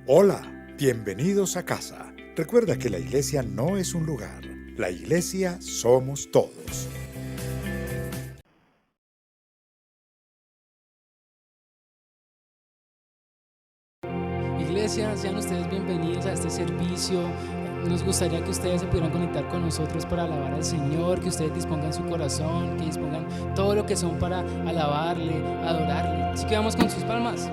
Hola, bienvenidos a casa. Recuerda que la iglesia no es un lugar, la iglesia somos todos. Iglesia, sean ustedes bienvenidos a este servicio. Nos gustaría que ustedes se pudieran conectar con nosotros para alabar al Señor, que ustedes dispongan su corazón, que dispongan todo lo que son para alabarle, adorarle. Así que vamos con sus palmas.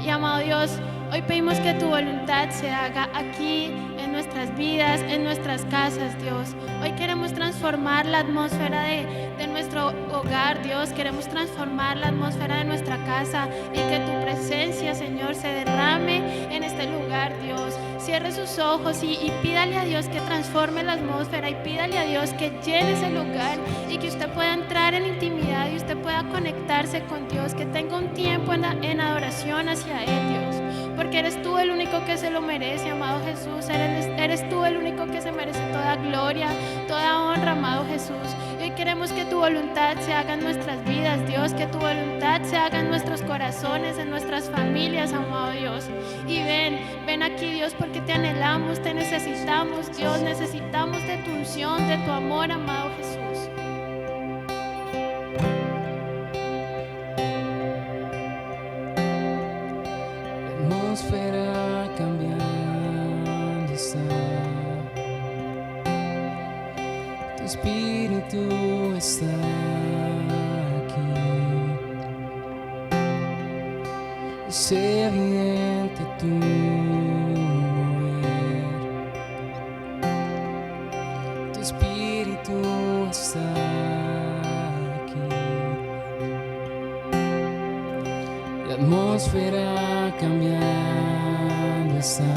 Y amado Dios, hoy pedimos que tu voluntad se haga aquí en nuestras vidas, en nuestras casas, Dios. Hoy queremos transformar la atmósfera de nuestro hogar, Dios. Queremos transformar la atmósfera de nuestra casa y que tu presencia, Señor, se derrame en este lugar, Dios. Cierre sus ojos y pídale a Dios que transforme la atmósfera y pídale a Dios que llene ese lugar y que usted pueda entrar en intimidad y usted pueda conectarse con Dios, que tenga un tiempo en adoración hacia Él, Dios. porque eres tú el único que se lo merece, amado Jesús. Eres tú el único que se merece toda gloria, toda honra, amado Jesús. Y hoy queremos que tu voluntad se haga en nuestras vidas, Dios, que tu voluntad se haga en nuestros corazones, en nuestras familias, amado Dios. Y ven aquí, Dios, porque te anhelamos, te necesitamos, Dios, necesitamos de tu unción, de tu amor, amado Jesús. La atmósfera cambiando está. Tu espíritu está aquí. Es evidente tu mover. Tu espíritu está aquí. La atmósfera cambiando está.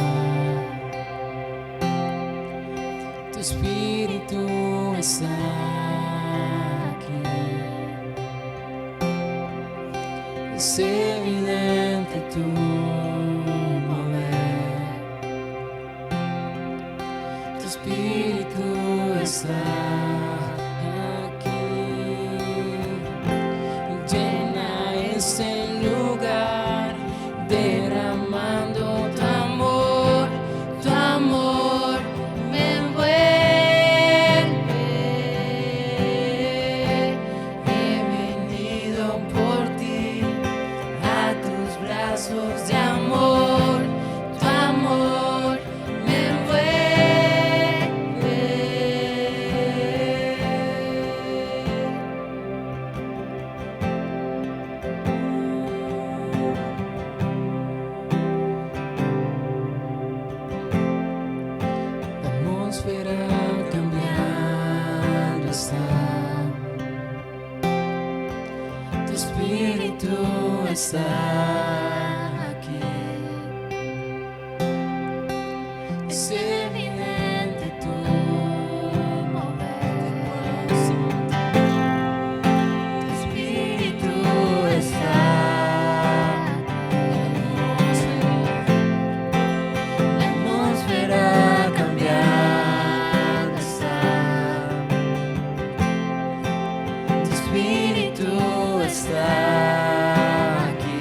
Tu espíritu está aquí. Es evidente tu mover. Tu espíritu está aquí. Llena este lugar, derramando tu amor me envuelve. He venido por ti a tus brazos de amor, tu amor me envuelve. La atmósfera cambiando está. Tu espíritu está aquí. Es evidente tu mover. Tu espíritu está aquí. La atmósfera cambiando está. Tu espíritu está aquí.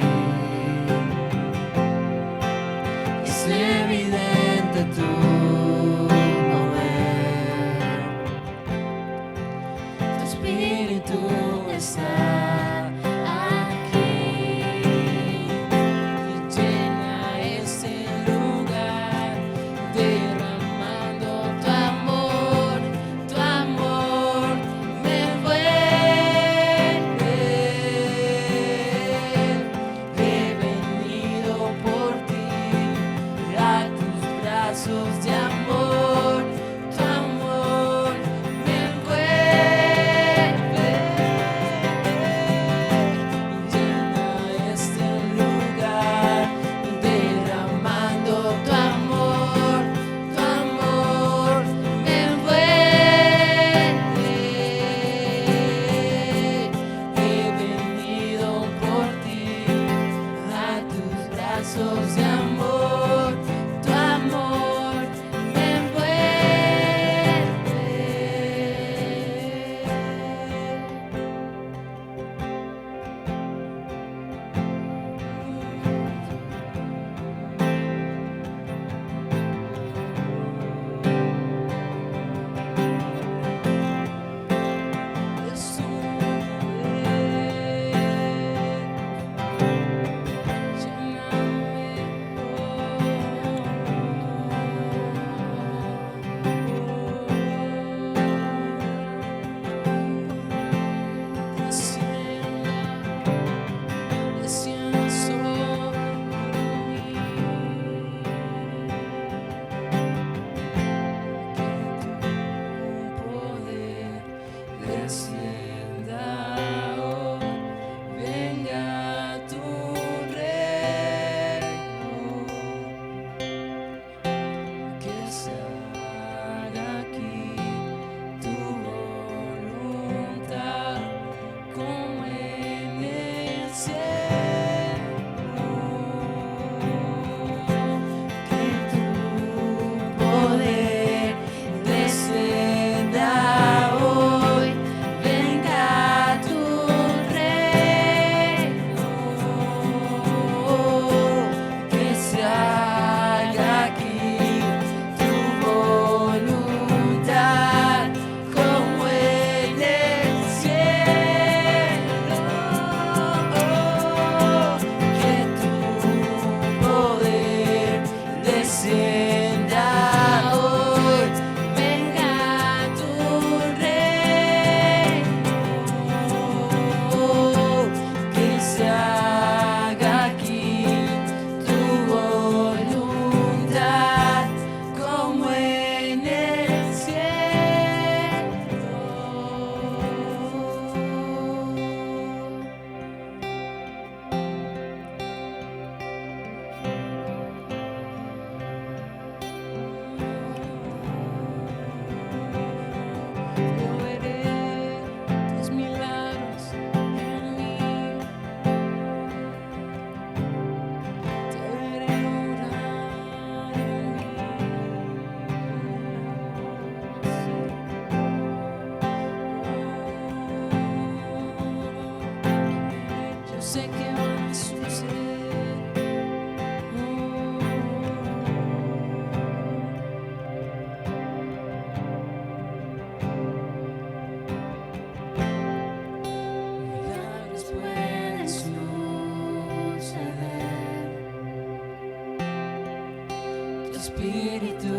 espíritu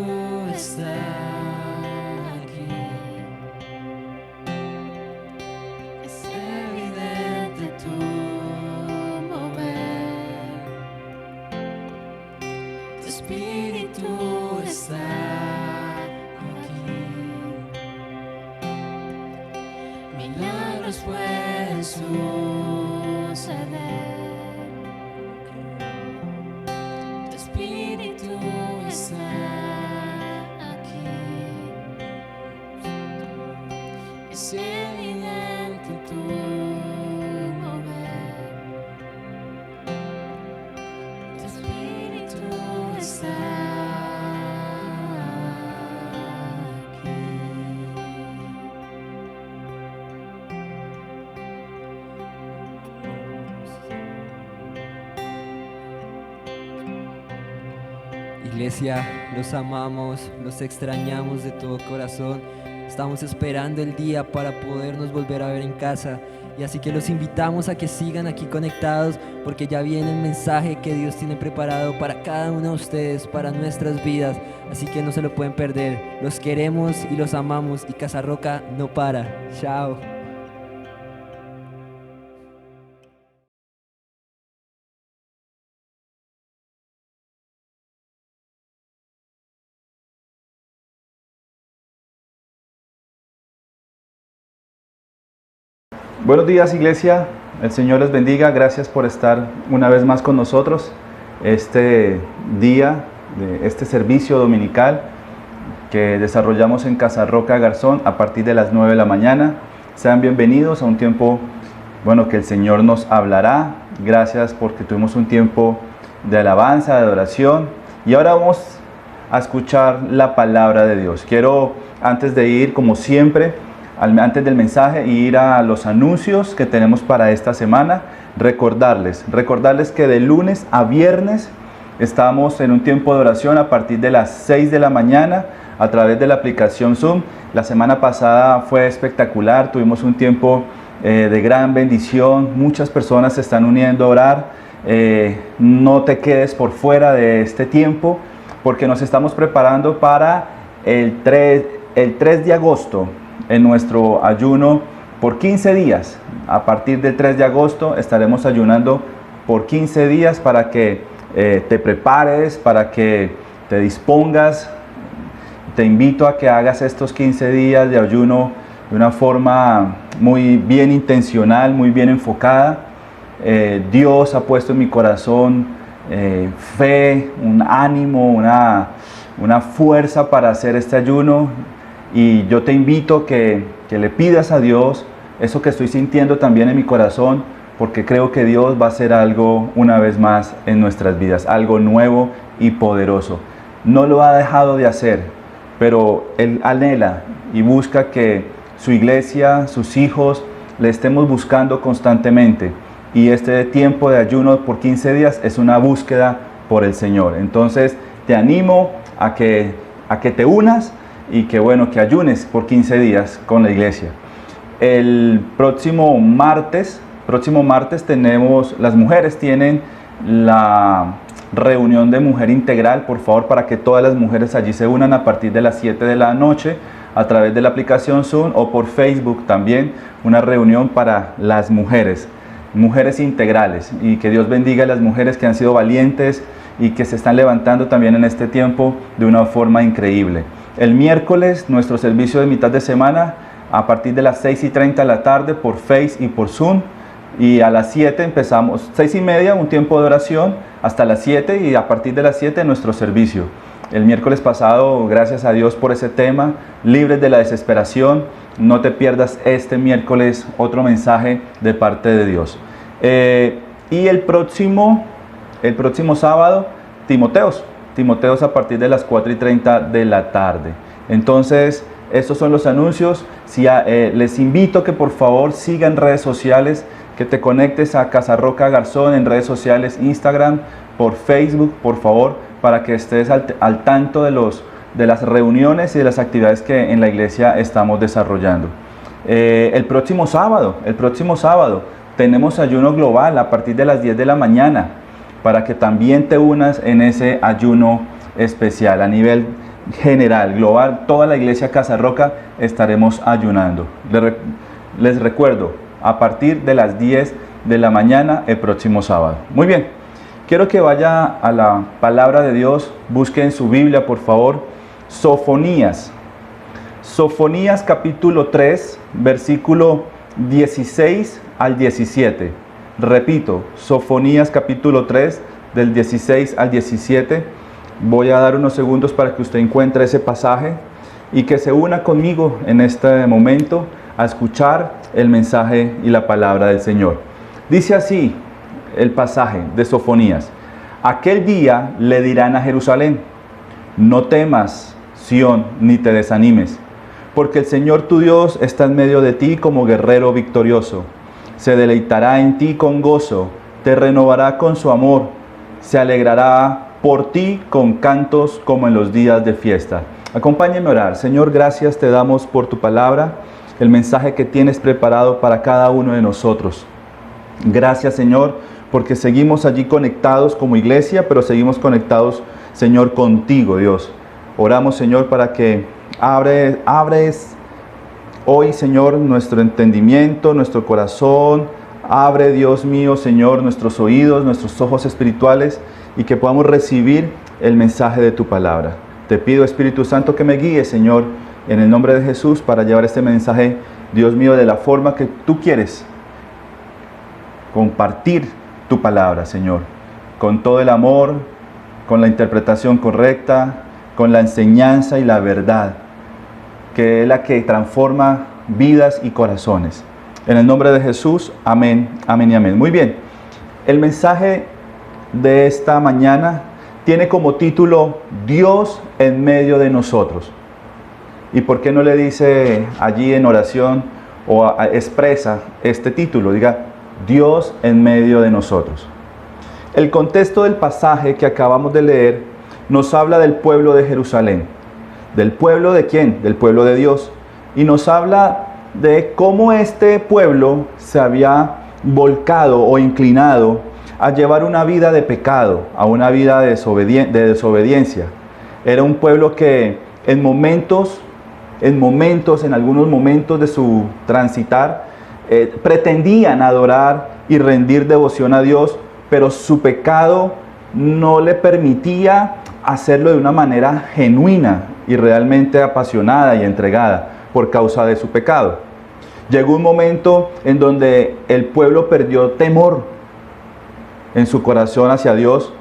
está aquí. Es evidente tu mover. Tu espíritu está aquí. Milagros pueden suceder. Tu espíritu está aquí. Es evidente tu mover. Tu espíritu está aquí. Iglesia, los amamos, los extrañamos de todo corazón. Estamos esperando el día para podernos volver a ver en casa. Y así que los invitamos a que sigan aquí conectados, porque ya viene el mensaje que Dios tiene preparado para cada uno de ustedes, para nuestras vidas. Así que no se lo pueden perder. Los queremos y los amamos, y Casa Roca no para. Chao. Buenos días, iglesia, el Señor les bendiga. Gracias por estar una vez más con nosotros este día de este servicio dominical que desarrollamos en Casa Roca Garzón a partir de las 9 de la mañana. Sean bienvenidos a un tiempo, que el Señor nos hablará. Gracias porque tuvimos un tiempo de alabanza, de adoración, y ahora vamos a escuchar la palabra de Dios. Quiero, antes de ir, como siempre, antes del mensaje, ir a los anuncios que tenemos para esta semana, recordarles que de lunes a viernes estamos en un tiempo de oración a partir de las 6 de la mañana a través de la aplicación Zoom. La semana pasada fue espectacular, tuvimos un tiempo de gran bendición, muchas personas se están uniendo a orar. No te quedes por fuera de este tiempo, porque nos estamos preparando para el 3 de agosto, en nuestro ayuno por 15 días. A partir del 3 de agosto estaremos ayunando por 15 días para que te prepares, para que te dispongas. Te invito a que hagas estos 15 días de ayuno de una forma muy bien intencional, muy bien enfocada. Dios ha puesto en mi corazón fe, un ánimo, una fuerza para hacer este ayuno. Y yo te invito que le pidas a Dios eso que estoy sintiendo también en mi corazón, porque creo que Dios va a hacer algo una vez más en nuestras vidas, algo nuevo y poderoso. No lo ha dejado de hacer, pero Él anhela y busca que su iglesia, sus hijos, le estemos buscando constantemente. Y este tiempo de ayuno por 15 días es una búsqueda por el Señor. Entonces te animo a que te unas y que ayunes por 15 días con la iglesia. El próximo martes tenemos, las mujeres tienen la reunión de mujer integral. Por favor, para que todas las mujeres allí se unan a partir de las 7 de la noche a través de la aplicación Zoom o por Facebook también, una reunión para las mujeres integrales. Y que Dios bendiga a las mujeres que han sido valientes y que se están levantando también en este tiempo de una forma increíble. El miércoles, nuestro servicio de mitad de semana, a partir de las 6:30 de la tarde por Face y por Zoom. Y a las 7 empezamos, 6:30, un tiempo de oración, hasta las 7, y a partir de las 7 nuestro servicio. El miércoles pasado, gracias a Dios por ese tema, libres de la desesperación. No te pierdas este miércoles otro mensaje de parte de Dios. Y el próximo sábado, Timoteos a partir de las 4:30 de la tarde. Entonces, estos son los anuncios. Les invito que por favor sigan redes sociales, que te conectes a Casa Roca Garzón en redes sociales, Instagram, por Facebook, por favor, para que estés al tanto de las reuniones y de las actividades que en la iglesia estamos desarrollando. El próximo sábado tenemos ayuno global a partir de las 10 de la mañana, para que también te unas en ese ayuno especial, a nivel general, global, toda la iglesia Casa Roca estaremos ayunando. Les recuerdo, a partir de las 10 de la mañana el próximo sábado. Muy bien, quiero que vaya a la palabra de Dios, busque en su Biblia, por favor, Sofonías. Sofonías capítulo 3, versículo 16 al 17. Repito, Sofonías capítulo 3, del 16 al 17. Voy a dar unos segundos para que usted encuentre ese pasaje y que se una conmigo en este momento a escuchar el mensaje y la palabra del Señor. Dice así el pasaje de Sofonías: aquel día le dirán a Jerusalén: no temas, Sión, ni te desanimes, porque el Señor tu Dios está en medio de ti como guerrero victorioso. Se deleitará en ti con gozo, te renovará con su amor, se alegrará por ti con cantos como en los días de fiesta. Acompáñenme a orar. Señor, gracias te damos por tu palabra, el mensaje que tienes preparado para cada uno de nosotros. Gracias, Señor, porque seguimos allí conectados como iglesia, pero seguimos conectados, Señor, contigo, Dios. Oramos, Señor, para que abres hoy, Señor, nuestro entendimiento, nuestro corazón. Abre, Dios mío, Señor, nuestros oídos, nuestros ojos espirituales, y que podamos recibir el mensaje de tu palabra. Te pido, Espíritu Santo, que me guíe, Señor, en el nombre de Jesús, para llevar este mensaje, Dios mío, de la forma que tú quieres compartir tu palabra, Señor, con todo el amor, con la interpretación correcta, con la enseñanza y la verdad, que es la que transforma vidas y corazones. En el nombre de Jesús, amén, amén y amén. Muy bien, el mensaje de esta mañana tiene como título Dios en medio de nosotros. ¿Y por qué no le dice allí en oración o expresa este título? Diga, Dios en medio de nosotros. El contexto del pasaje que acabamos de leer nos habla del pueblo de Jerusalén. ¿Del pueblo de quién? Del pueblo de Dios. Y nos habla de cómo este pueblo se había volcado o inclinado a llevar una vida de pecado, a una vida de desobediencia. Era un pueblo que en algunos momentos de su transitar, pretendían adorar y rendir devoción a Dios, pero su pecado no le permitía hacerlo de una manera genuina y realmente apasionada y entregada por causa de su pecado. Llegó un momento en donde el pueblo perdió temor en su corazón hacia Dios,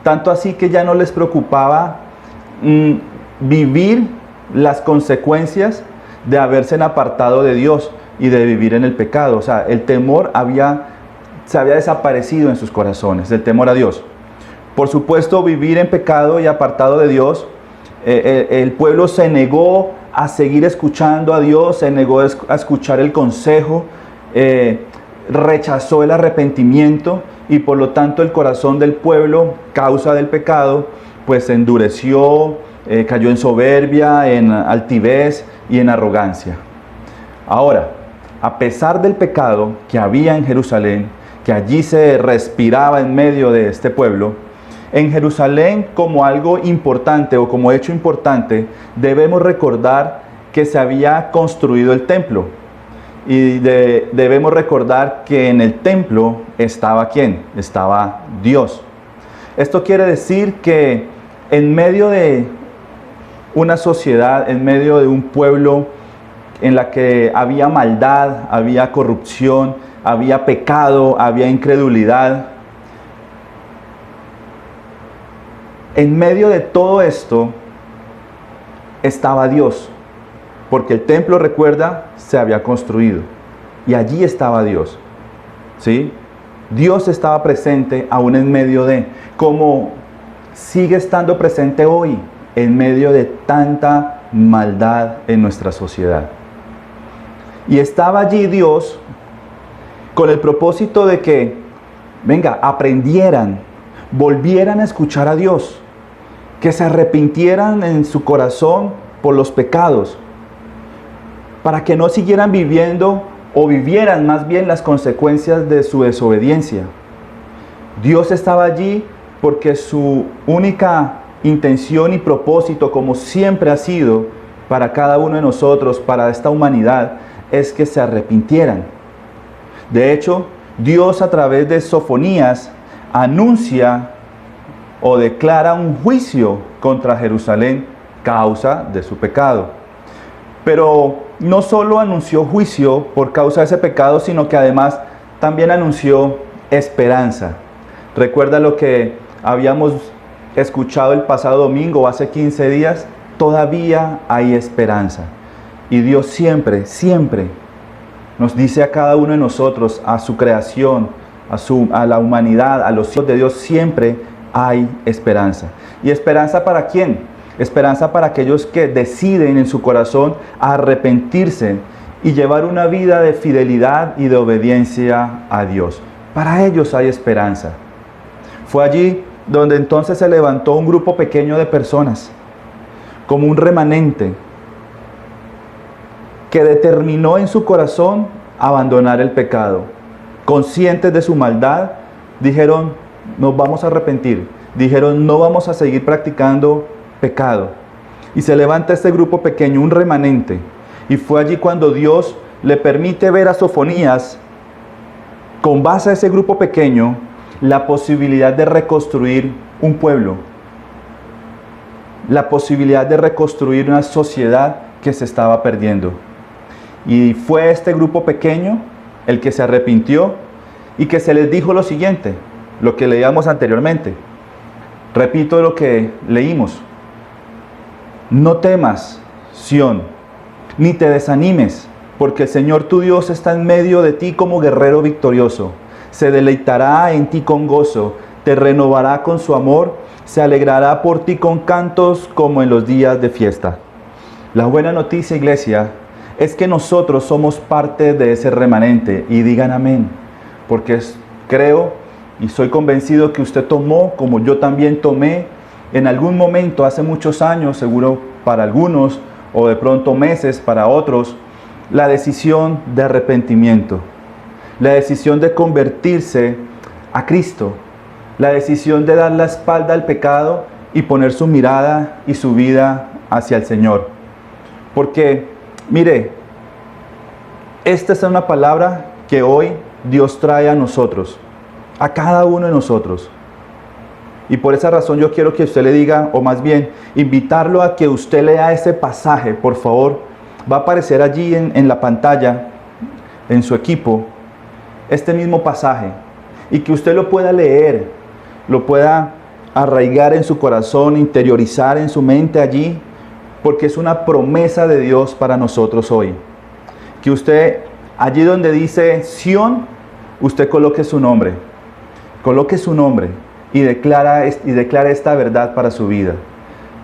tanto así que ya no les preocupaba vivir las consecuencias de haberse apartado de Dios y de vivir en el pecado. O sea, el temor se había desaparecido en sus corazones, el temor a Dios. Por supuesto, vivir en pecado y apartado de Dios, el pueblo se negó a seguir escuchando a Dios, se negó a escuchar el consejo, rechazó el arrepentimiento, y por lo tanto el corazón del pueblo, causa del pecado, pues se endureció, cayó en soberbia, en altivez y en arrogancia. Ahora, a pesar del pecado que había en Jerusalén, que allí se respiraba en medio de este pueblo, en Jerusalén, como algo importante o como hecho importante, debemos recordar que se había construido el templo. Y debemos recordar que en el templo estaba ¿quién? Estaba Dios. Esto quiere decir que en medio de una sociedad, en medio de un pueblo en la que había maldad, había corrupción, había pecado, había incredulidad, en medio de todo esto estaba Dios, porque el templo, recuerda, se había construido y allí estaba Dios, ¿sí? Dios estaba presente aún en medio de, como sigue estando presente hoy, en medio de tanta maldad en nuestra sociedad. Y estaba allí Dios con el propósito de que, aprendieran, volvieran a escuchar a Dios, que se arrepintieran en su corazón por los pecados, para que no siguieran viviendo o vivieran más bien las consecuencias de su desobediencia. Dios estaba allí porque su única intención y propósito, como siempre ha sido para cada uno de nosotros, para esta humanidad, es que se arrepintieran. De hecho, Dios a través de Sofonías anuncia o declara un juicio contra Jerusalén causa de su pecado. Pero no solo anunció juicio por causa de ese pecado, sino que además también anunció esperanza. Recuerda lo que habíamos escuchado el pasado domingo, hace 15 días, todavía hay esperanza. Y Dios siempre, siempre nos dice a cada uno de nosotros, a su creación, a la humanidad, a los hijos de Dios, siempre hay esperanza. ¿Y esperanza para quién? Esperanza para aquellos que deciden en su corazón arrepentirse y llevar una vida de fidelidad y de obediencia a Dios. Para ellos hay esperanza. Fue allí donde entonces se levantó un grupo pequeño de personas, como un remanente, que determinó en su corazón abandonar el pecado. Conscientes de su maldad, dijeron, nos vamos a arrepentir. Dijeron, no vamos a seguir practicando pecado. Y se levanta este grupo pequeño, un remanente. Y fue allí cuando Dios le permite ver a Sofonías, con base a ese grupo pequeño, la posibilidad de reconstruir un pueblo. La posibilidad de reconstruir una sociedad que se estaba perdiendo. Y fue este grupo pequeño el que se arrepintió y que se les dijo lo siguiente, lo que leíamos anteriormente. Repito lo que leímos. No temas, Sión, ni te desanimes, porque el Señor tu Dios está en medio de ti como guerrero victorioso. Se deleitará en ti con gozo, te renovará con su amor, se alegrará por ti con cantos como en los días de fiesta. La buena noticia, iglesia, es que nosotros somos parte de ese remanente, y digan amén, porque creo y soy convencido que usted tomó, como yo también tomé, en algún momento hace muchos años, seguro para algunos, o de pronto meses para otros, la decisión de arrepentimiento, la decisión de convertirse a Cristo, la decisión de dar la espalda al pecado y poner su mirada y su vida hacia el Señor. Porque, mire, esta es una palabra que hoy Dios trae a nosotros, a cada uno de nosotros. Y por esa razón yo quiero que usted le diga, o más bien, invitarlo a que usted lea ese pasaje, por favor. Va a aparecer allí en la pantalla, en su equipo, este mismo pasaje. Y que usted lo pueda leer, lo pueda arraigar en su corazón, interiorizar en su mente allí, porque es una promesa de Dios para nosotros hoy. Que usted, allí donde dice Sión, usted coloque su nombre. Coloque su nombre y declara esta verdad para su vida.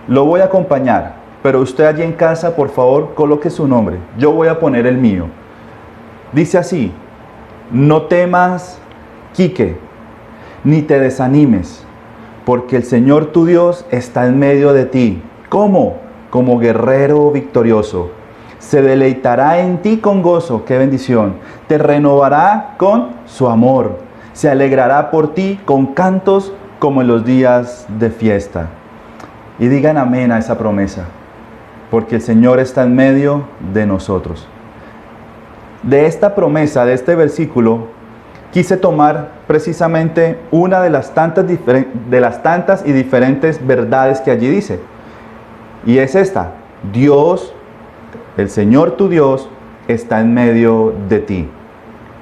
Lo voy a acompañar, pero usted allí en casa, por favor, coloque su nombre. Yo voy a poner el mío. Dice así: no temas, Quique, ni te desanimes, porque el Señor tu Dios está en medio de ti. ¿Cómo? Como guerrero victorioso. Se deleitará en ti con gozo, qué bendición. Te renovará con su amor. Se alegrará por ti con cantos como en los días de fiesta. Y digan amén a esa promesa, porque el Señor está en medio de nosotros. De esta promesa, de este versículo, quise tomar precisamente una de las tantas y diferentes verdades que allí dice. Y es esta: Dios, el Señor tu Dios, está en medio de ti.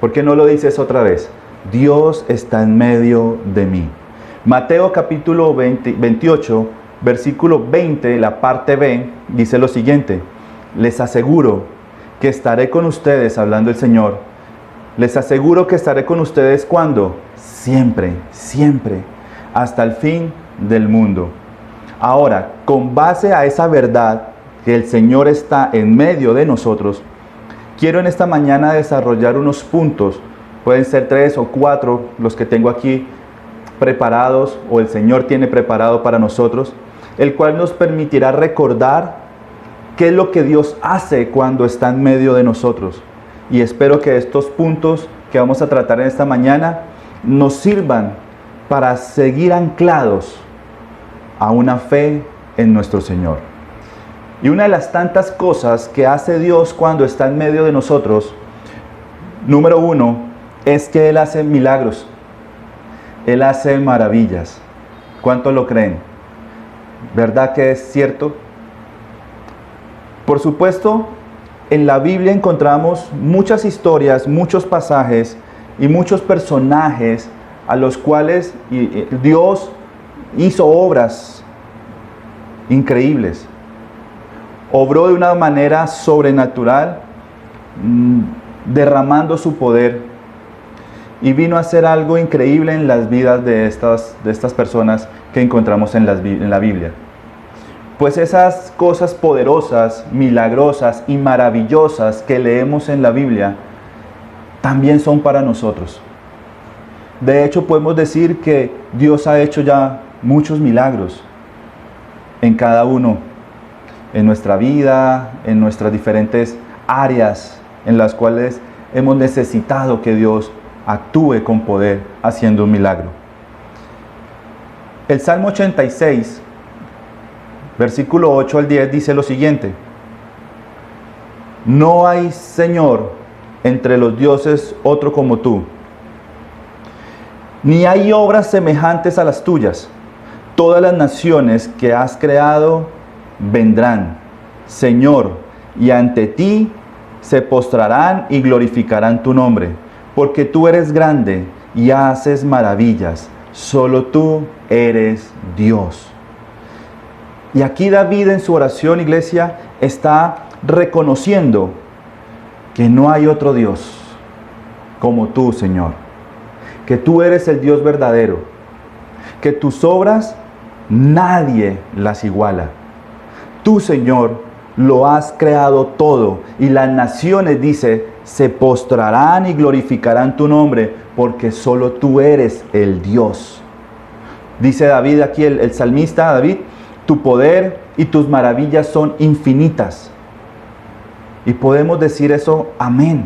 ¿Por qué no lo dices otra vez? Dios está en medio de mí. Mateo capítulo 28, versículo 20, la parte B, dice lo siguiente: les aseguro que estaré con ustedes, hablando el Señor, les aseguro que estaré con ustedes ¿cuándo? Siempre, siempre, hasta el fin del mundo. Ahora, con base a esa verdad, que el Señor está en medio de nosotros, quiero en esta mañana desarrollar unos puntos. Pueden ser 3 o 4 los que tengo aquí preparados, o el Señor tiene preparado para nosotros, el cual nos permitirá recordar qué es lo que Dios hace cuando está en medio de nosotros. Y espero que estos puntos que vamos a tratar en esta mañana nos sirvan para seguir anclados a una fe en nuestro Señor. Y una de las tantas cosas que hace Dios cuando está en medio de nosotros, número uno, es que Él hace milagros. Él hace maravillas. ¿Cuántos lo creen? ¿Verdad que es cierto? Por supuesto, en la Biblia encontramos muchas historias, muchos pasajes y muchos personajes a los cuales Dios hizo obras increíbles. Obró de una manera sobrenatural, derramando su poder, y vino a hacer algo increíble en las vidas de estas personas que encontramos en la Biblia. Pues esas cosas poderosas, milagrosas y maravillosas que leemos en la Biblia también son para nosotros. De hecho, podemos decir que Dios ha hecho ya muchos milagros en cada uno, en nuestra vida, en nuestras diferentes áreas en las cuales hemos necesitado que Dios actúe con poder haciendo un milagro. El Salmo 86, versículo 8 al 10 dice lo siguiente: No hay Señor entre los dioses otro como tú, ni hay obras semejantes a las tuyas. Todas las naciones que has creado vendrán, Señor, y ante ti se postrarán y glorificarán tu nombre, porque tú eres grande y haces maravillas. Solo tú eres Dios. Y aquí David en su oración, iglesia, está reconociendo que no hay otro Dios como tú, Señor. Que tú eres el Dios verdadero. Que tus obras nadie las iguala. Tú, Señor, lo has creado todo, y las naciones, dice, se postrarán y glorificarán tu nombre, porque solo tú eres el Dios. Dice David aquí, el salmista David: tu poder y tus maravillas son infinitas. Y podemos decir eso, amén.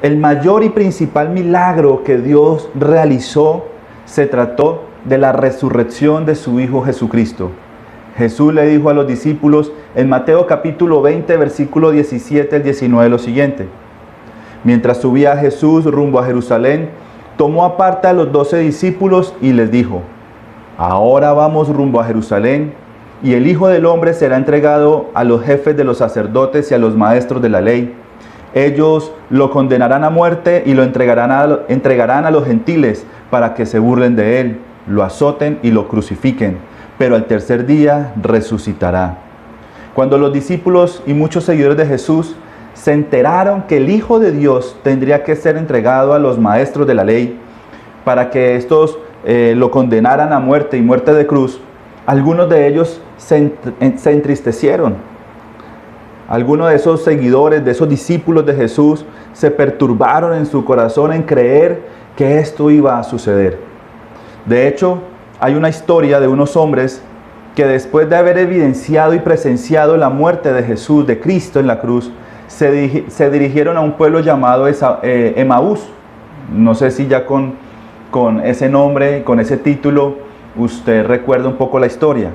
El mayor y principal milagro que Dios realizó se trató de la resurrección de su Hijo Jesucristo. Jesús le dijo a los discípulos en Mateo capítulo 20, versículo 17 al 19 lo siguiente: Mientras subía Jesús rumbo a Jerusalén, tomó aparte a los 12 discípulos y les dijo: Ahora vamos rumbo a Jerusalén, y el Hijo del Hombre será entregado a los jefes de los sacerdotes y a los maestros de la ley. Ellos lo condenarán a muerte y lo entregarán a los gentiles para que se burlen de él, lo azoten y lo crucifiquen, pero al tercer día resucitará. Cuando los discípulos y muchos seguidores de Jesús se enteraron que el Hijo de Dios tendría que ser entregado a los maestros de la ley para que estos lo condenaran a muerte y muerte de cruz, algunos de ellos se entristecieron. Algunos de esos seguidores, de esos discípulos de Jesús, se perturbaron en su corazón en creer que esto iba a suceder. De hecho, hay una historia de unos hombres que después de haber evidenciado y presenciado la muerte de Jesús, de Cristo en la cruz, se dirigieron a un pueblo llamado Emaús. No sé si ya con ese nombre, con ese título, usted recuerda un poco la historia.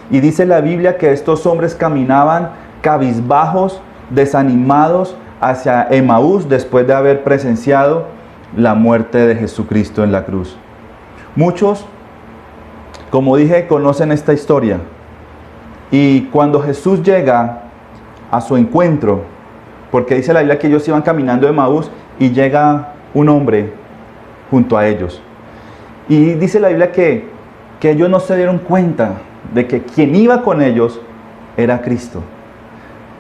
Y dice la Biblia que estos hombres caminaban cabizbajos, desanimados, hacia Emaús después de haber presenciado la muerte de Jesucristo en la cruz. Muchos, como dije, conocen esta historia. Y cuando Jesús llega a su encuentro, porque dice la Biblia que ellos iban caminando de Emaús y llega un hombre junto a ellos. Y dice la Biblia que ellos no se dieron cuenta de que quien iba con ellos era Cristo.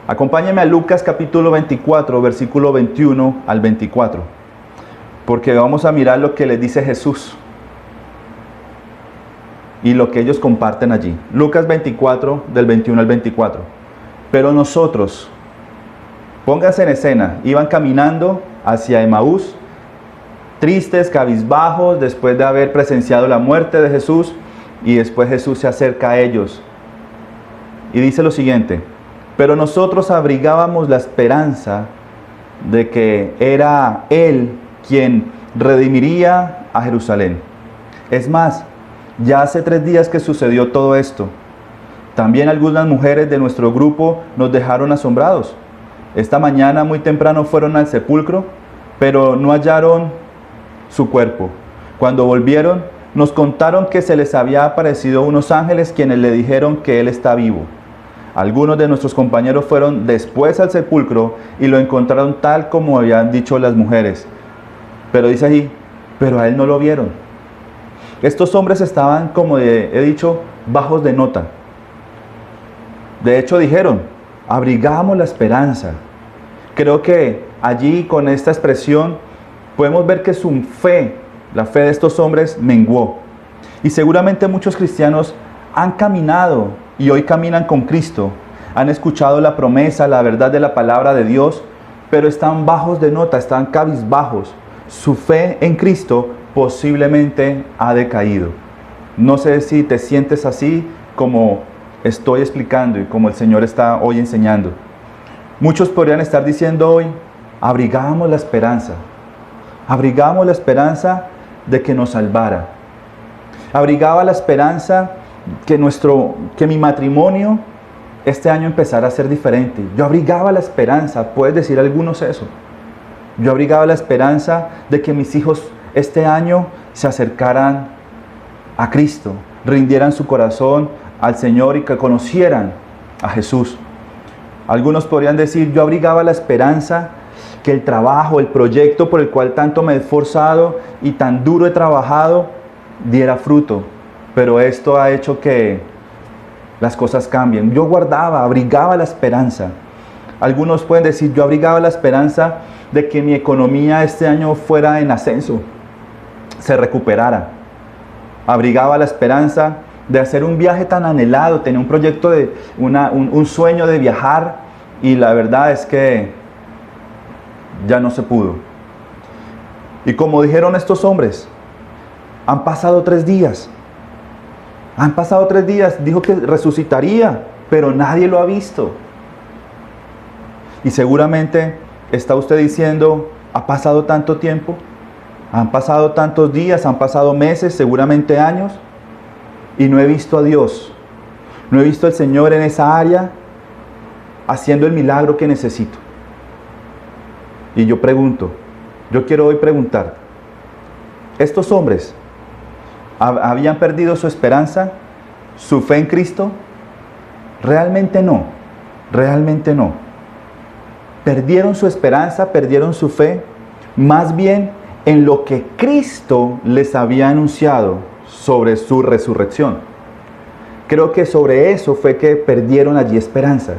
Acompáñenme a Lucas capítulo 24, versículo 21 al 24, porque vamos a mirar lo que les dice Jesús y lo que ellos comparten allí. Lucas 24, del 21 al 24. Pero nosotros, pónganse en escena, iban caminando hacia Emaús, tristes, cabizbajos, después de haber presenciado la muerte de Jesús, y después Jesús se acerca a ellos y dice lo siguiente: pero nosotros abrigábamos la esperanza de que era Él quien redimiría a Jerusalén. Es más, Ya hace 3 días que sucedió todo esto. También algunas mujeres de nuestro grupo nos dejaron asombrados. Esta mañana muy temprano fueron al sepulcro, pero no hallaron su cuerpo. Cuando volvieron, nos contaron que se les había aparecido unos ángeles quienes le dijeron que él está vivo. Algunos de nuestros compañeros fueron después al sepulcro y lo encontraron tal como habían dicho las mujeres. Pero dice allí, pero a él no lo vieron. Estos hombres estaban, como he dicho, bajos de nota. De hecho dijeron, abrigamos la esperanza. Creo que allí con esta expresión podemos ver que su fe, la fe de estos hombres menguó. Y seguramente muchos cristianos han caminado y hoy caminan con Cristo. Han escuchado la promesa, la verdad de la palabra de Dios, pero están bajos de nota, están cabizbajos. Su fe en Cristo posiblemente ha decaído. No sé si te sientes así como estoy explicando y como el Señor está hoy enseñando. Muchos podrían estar diciendo hoy, abrigamos la esperanza. Abrigamos la esperanza de que nos salvara. Abrigaba la esperanza que mi matrimonio este año empezara a ser diferente. Yo abrigaba la esperanza, puedes decir algunos eso. Yo abrigaba la esperanza de que mis hijos este año se acercaran a Cristo, rindieran su corazón al Señor y que conocieran a Jesús. Algunos podrían decir, yo abrigaba la esperanza que el trabajo, el proyecto por el cual tanto me he esforzado y tan duro he trabajado, diera fruto. Pero esto ha hecho que las cosas cambien. Yo abrigaba la esperanza. Algunos pueden decir, yo abrigaba la esperanza de que mi economía este año fuera en ascenso, se recuperara. Abrigaba la esperanza de hacer un viaje tan anhelado, tenía un proyecto un sueño de viajar y la verdad es que ya no se pudo. Y como dijeron estos hombres, han pasado 3 días. Han pasado 3 días, dijo que resucitaría, pero nadie lo ha visto. Y seguramente está usted diciendo, ¿ha pasado tanto tiempo? Han pasado tantos días, han pasado meses, seguramente años, y no he visto a Dios. No he visto al Señor en esa área haciendo el milagro que necesito. Y yo pregunto, yo quiero hoy preguntar, ¿estos hombres habían perdido su esperanza, su fe en Cristo? Realmente no, realmente no. Perdieron su esperanza, perdieron su fe, más bien en lo que Cristo les había anunciado sobre su resurrección. Creo que sobre eso fue que perdieron allí esperanza.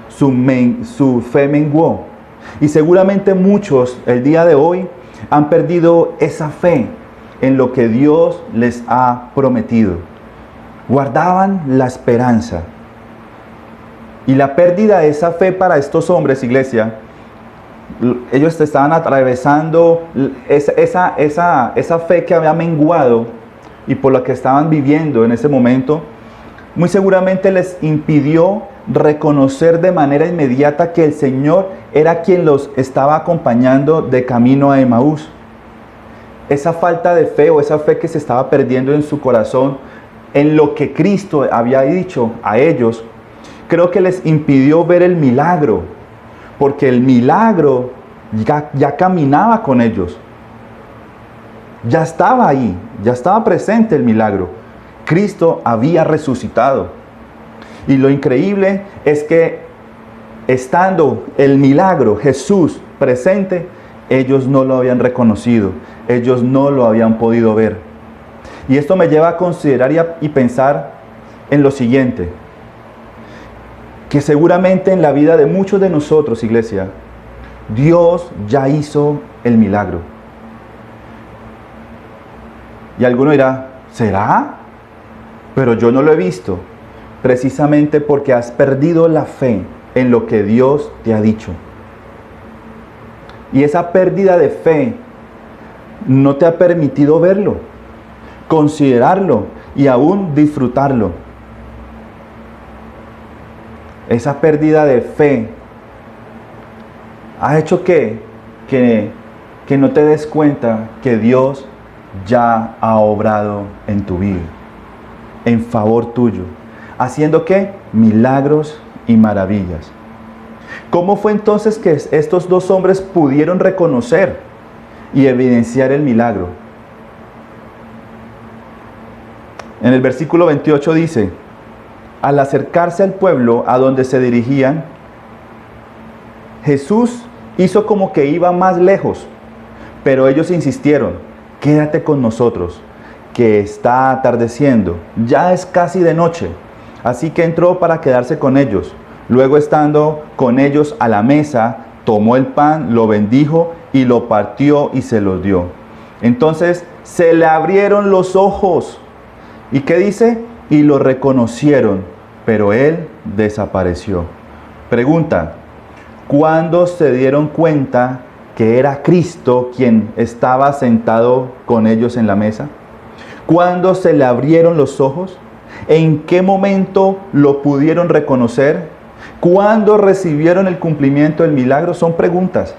Su fe menguó. Y seguramente muchos el día de hoy han perdido esa fe en lo que Dios les ha prometido. Guardaban la esperanza. Y la pérdida de esa fe para estos hombres, iglesia, ellos estaban atravesando esa fe que había menguado y por la que estaban viviendo en ese momento, muy seguramente les impidió reconocer de manera inmediata que el Señor era quien los estaba acompañando de camino a Emaús. Esa falta de fe o esa fe que se estaba perdiendo en su corazón en lo que Cristo había dicho a ellos, creo que les impidió ver el milagro, porque el milagro ya caminaba con ellos. Ya estaba ahí, ya estaba presente el milagro. Cristo había resucitado. Y lo increíble es que estando el milagro, Jesús presente, ellos no lo habían reconocido, ellos no lo habían podido ver. Y esto me lleva a considerar y pensar en lo siguiente, que seguramente en la vida de muchos de nosotros, iglesia, Dios ya hizo el milagro. Y alguno dirá, ¿será? Pero yo no lo he visto. Precisamente porque has perdido la fe en lo que Dios te ha dicho. Y esa pérdida de fe no te ha permitido verlo, considerarlo y aún disfrutarlo. Esa pérdida de fe ha hecho que no te des cuenta que Dios ya ha obrado en tu vida. en favor tuyo. ¿Haciendo qué? Milagros y maravillas. ¿Cómo fue entonces que estos dos hombres pudieron reconocer y evidenciar el milagro? En el versículo 28 dice: al acercarse al pueblo a donde se dirigían, Jesús hizo como que iba más lejos, pero ellos insistieron: quédate con nosotros, que está atardeciendo, ya es casi de noche. Así que entró para quedarse con ellos. Luego, estando con ellos a la mesa, tomó el pan, lo bendijo y lo partió y se los dio. Entonces se le abrieron los ojos. ¿Y qué dice? Y lo reconocieron, pero él desapareció. Pregunta: ¿cuándo se dieron cuenta que era Cristo quien estaba sentado con ellos en la mesa? ¿Cuándo se le abrieron los ojos? ¿En qué momento lo pudieron reconocer? ¿Cuándo recibieron el cumplimiento del milagro? Son preguntas.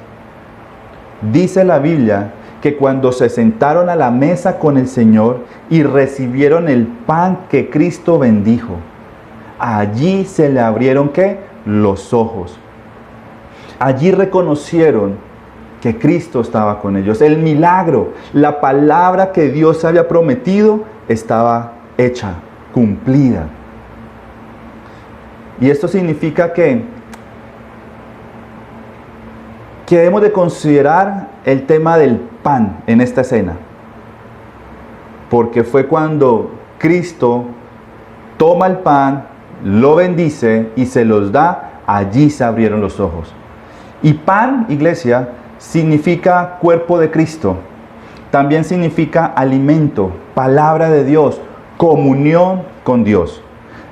Dice la Biblia que cuando se sentaron a la mesa con el Señor y recibieron el pan que Cristo bendijo, allí se le abrieron ¿qué? Los ojos. Allí reconocieron que Cristo estaba con ellos. El milagro, la palabra que Dios había prometido, estaba hecha, cumplida. Y esto significa que debemos de considerar el tema del pan en esta escena. Porque fue cuando Cristo toma el pan, lo bendice y se los da, allí se abrieron los ojos. Y pan, iglesia, significa cuerpo de Cristo. También significa alimento, palabra de Dios, comunión con Dios.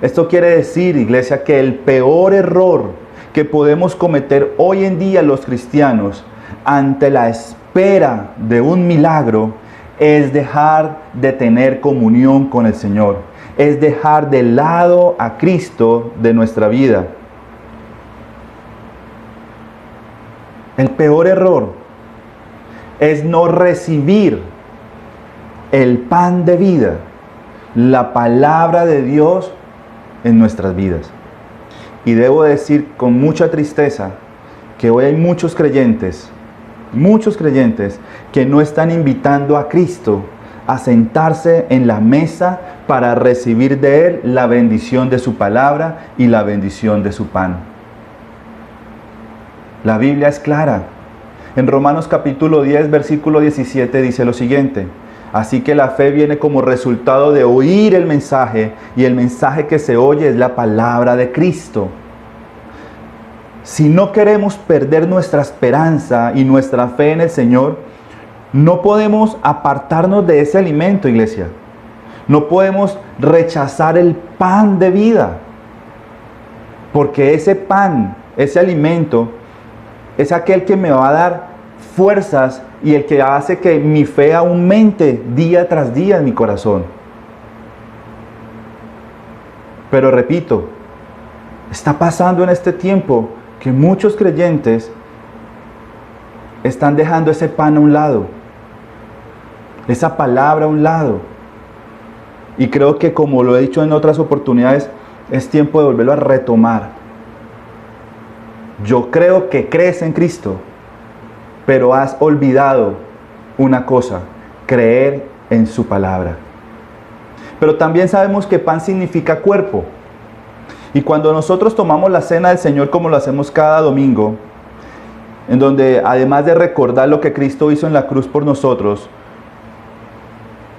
Esto quiere decir, iglesia, que el peor error que podemos cometer hoy en día los cristianos ante la espera de un milagro es dejar de tener comunión con el Señor, es dejar de lado a Cristo de nuestra vida. El peor error es no recibir el pan de vida, la palabra de Dios en nuestras vidas. Y debo decir con mucha tristeza que hoy hay muchos creyentes que no están invitando a Cristo a sentarse en la mesa para recibir de Él la bendición de su palabra y la bendición de su pan. La Biblia es clara. En Romanos capítulo 10, versículo 17 dice lo siguiente: así que la fe viene como resultado de oír el mensaje, y el mensaje que se oye es la palabra de Cristo. Si no queremos perder nuestra esperanza y nuestra fe en el Señor, no podemos apartarnos de ese alimento, iglesia. No podemos rechazar el pan de vida, porque ese pan, ese alimento, es aquel que me va a dar fuerzas y el que hace que mi fe aumente día tras día en mi corazón. Pero repito, está pasando en este tiempo que muchos creyentes están dejando ese pan a un lado, esa palabra a un lado. Y creo que, como lo he dicho en otras oportunidades, es tiempo de volverlo a retomar. Yo creo que crees en Cristo, pero has olvidado una cosa: creer en su palabra. Pero también sabemos que pan significa cuerpo. Y cuando nosotros tomamos la cena del Señor, como lo hacemos cada domingo, en donde además de recordar lo que Cristo hizo en la cruz por nosotros,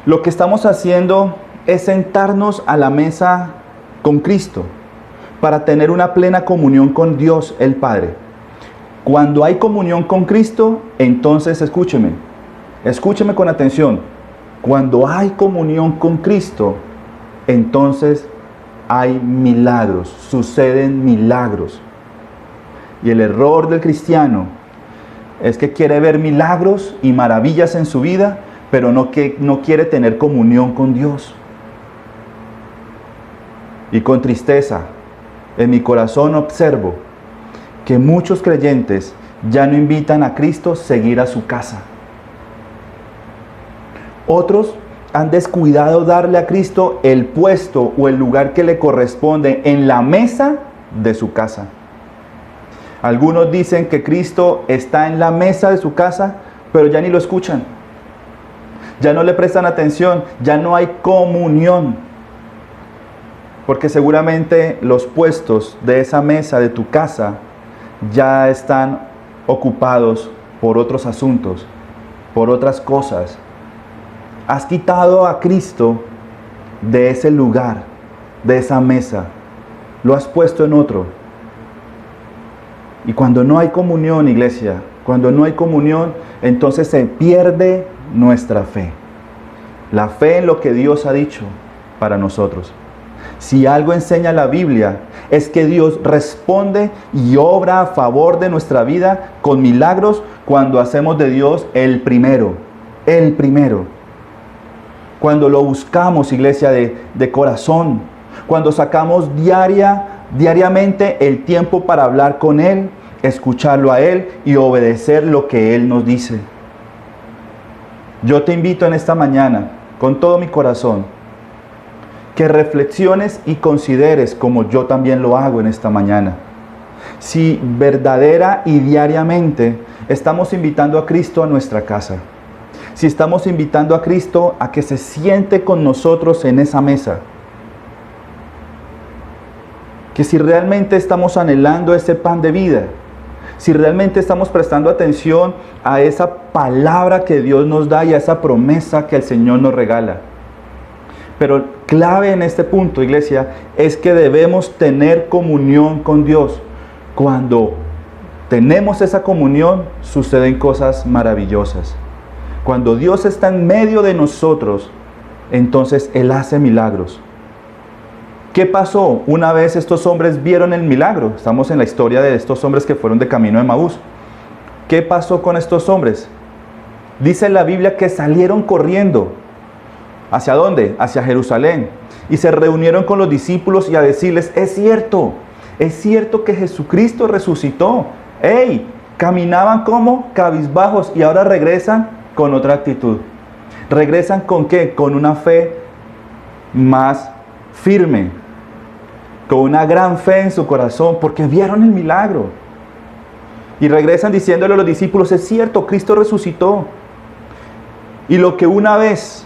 lo que estamos haciendo es sentarnos a la mesa con Cristo para tener una plena comunión con Dios el Padre. Cuando hay comunión con Cristo, entonces escúcheme con atención. Cuando hay comunión con Cristo, entonces hay milagros, suceden milagros. Y el error del cristiano es que quiere ver milagros y maravillas en su vida, pero no quiere tener comunión con Dios. Y con tristeza en mi corazón observo que muchos creyentes ya no invitan a Cristo a seguir a su casa. Otros han descuidado darle a Cristo el puesto o el lugar que le corresponde en la mesa de su casa. Algunos dicen que Cristo está en la mesa de su casa, pero ya ni lo escuchan. Ya no le prestan atención, ya no hay comunión. Porque seguramente los puestos de esa mesa de tu casa ya están ocupados por otros asuntos, por otras cosas. Has quitado a Cristo de ese lugar, de esa mesa. Lo has puesto en otro. Y cuando no hay comunión, iglesia, cuando no hay comunión, entonces se pierde nuestra fe. La fe en lo que Dios ha dicho para nosotros. Si algo enseña la Biblia, es que Dios responde y obra a favor de nuestra vida con milagros cuando hacemos de Dios el primero. El primero. Cuando lo buscamos, iglesia, de corazón. Cuando sacamos diariamente el tiempo para hablar con Él, escucharlo a Él y obedecer lo que Él nos dice. Yo te invito en esta mañana, con todo mi corazón, que reflexiones y consideres como yo también lo hago en esta mañana. Si verdadera y diariamente estamos invitando a Cristo a nuestra casa. Si estamos invitando a Cristo a que se siente con nosotros en esa mesa. Que si realmente estamos anhelando ese pan de vida. Si realmente estamos prestando atención a esa palabra que Dios nos da y a esa promesa que el Señor nos regala. Pero clave en este punto, iglesia, es que debemos tener comunión con Dios. Cuando tenemos esa comunión, suceden cosas maravillosas. Cuando Dios está en medio de nosotros, entonces Él hace milagros. ¿Qué pasó? Una vez estos hombres vieron el milagro. Estamos en la historia de estos hombres que fueron de camino de Emaús. ¿Qué pasó con estos hombres? Dice la Biblia que salieron corriendo. ¿Hacia dónde? Hacia Jerusalén. Y se reunieron con los discípulos y a decirles, es cierto que Jesucristo resucitó. ¡Ey! Caminaban como cabizbajos y ahora regresan con otra actitud. ¿Regresan con qué? Con una fe más firme. Con una gran fe en su corazón porque vieron el milagro. Y regresan diciéndole a los discípulos, es cierto, Cristo resucitó. Y lo que una vez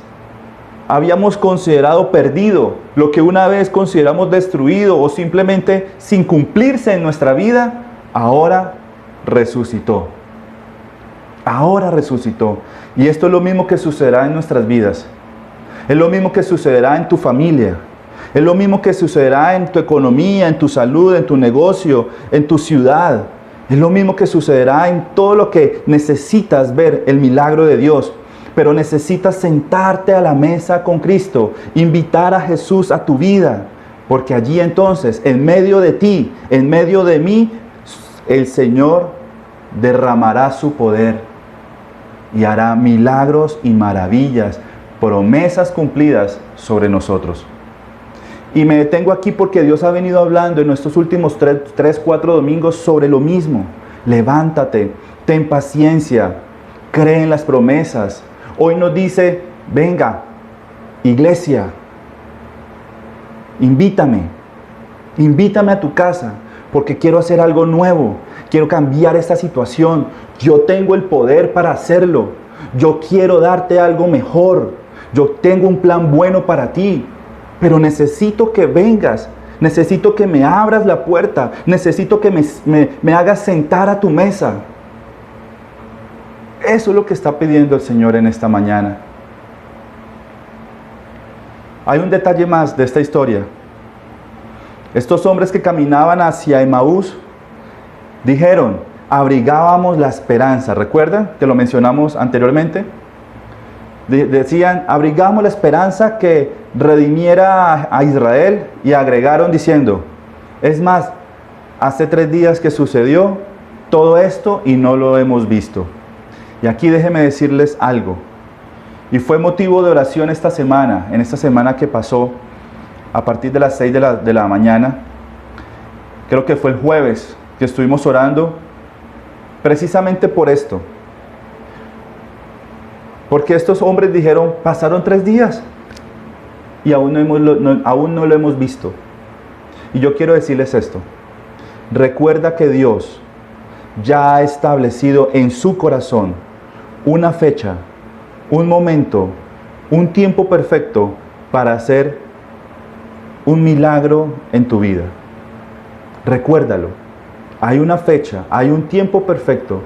habíamos considerado perdido, lo que una vez consideramos destruido o simplemente sin cumplirse en nuestra vida, ahora resucitó. Ahora resucitó. Y esto es lo mismo que sucederá en nuestras vidas. Es lo mismo que sucederá en tu familia. Es lo mismo que sucederá en tu economía, en tu salud, en tu negocio, en tu ciudad. Es lo mismo que sucederá en todo lo que necesitas ver el milagro de Dios. Pero necesitas sentarte a la mesa con Cristo, invitar a Jesús a tu vida, porque allí entonces, en medio de ti, en medio de mí, el Señor derramará su poder y hará milagros y maravillas, promesas cumplidas sobre nosotros. Y me detengo aquí porque Dios ha venido hablando en nuestros últimos 3-4 domingos sobre lo mismo. Levántate, ten paciencia, cree en las promesas. Hoy nos dice, venga, iglesia, invítame a tu casa, porque quiero hacer algo nuevo, quiero cambiar esta situación, yo tengo el poder para hacerlo, yo quiero darte algo mejor, yo tengo un plan bueno para ti, pero necesito que vengas, necesito que me abras la puerta, necesito que me hagas sentar a tu mesa. Eso es lo que está pidiendo el Señor en esta mañana. Hay un detalle más de esta historia. Estos hombres que caminaban hacia Emaús dijeron, abrigábamos la esperanza. ¿Recuerdan que lo mencionamos anteriormente? Decían, abrigamos la esperanza que redimiera a Israel, y agregaron diciendo, es más, hace 3 días que sucedió todo esto y no lo hemos visto. Y aquí déjenme decirles algo. Y fue motivo de oración esta semana, en esta semana que pasó, a partir de las 6 de la mañana. Creo que fue el jueves que estuvimos orando precisamente por esto. Porque estos hombres dijeron, pasaron 3 días y aún no lo hemos visto. Y yo quiero decirles esto. Recuerda que Dios ya ha establecido en su corazón una fecha, un momento, un tiempo perfecto para hacer un milagro en tu vida. Recuérdalo. Hay una fecha, hay un tiempo perfecto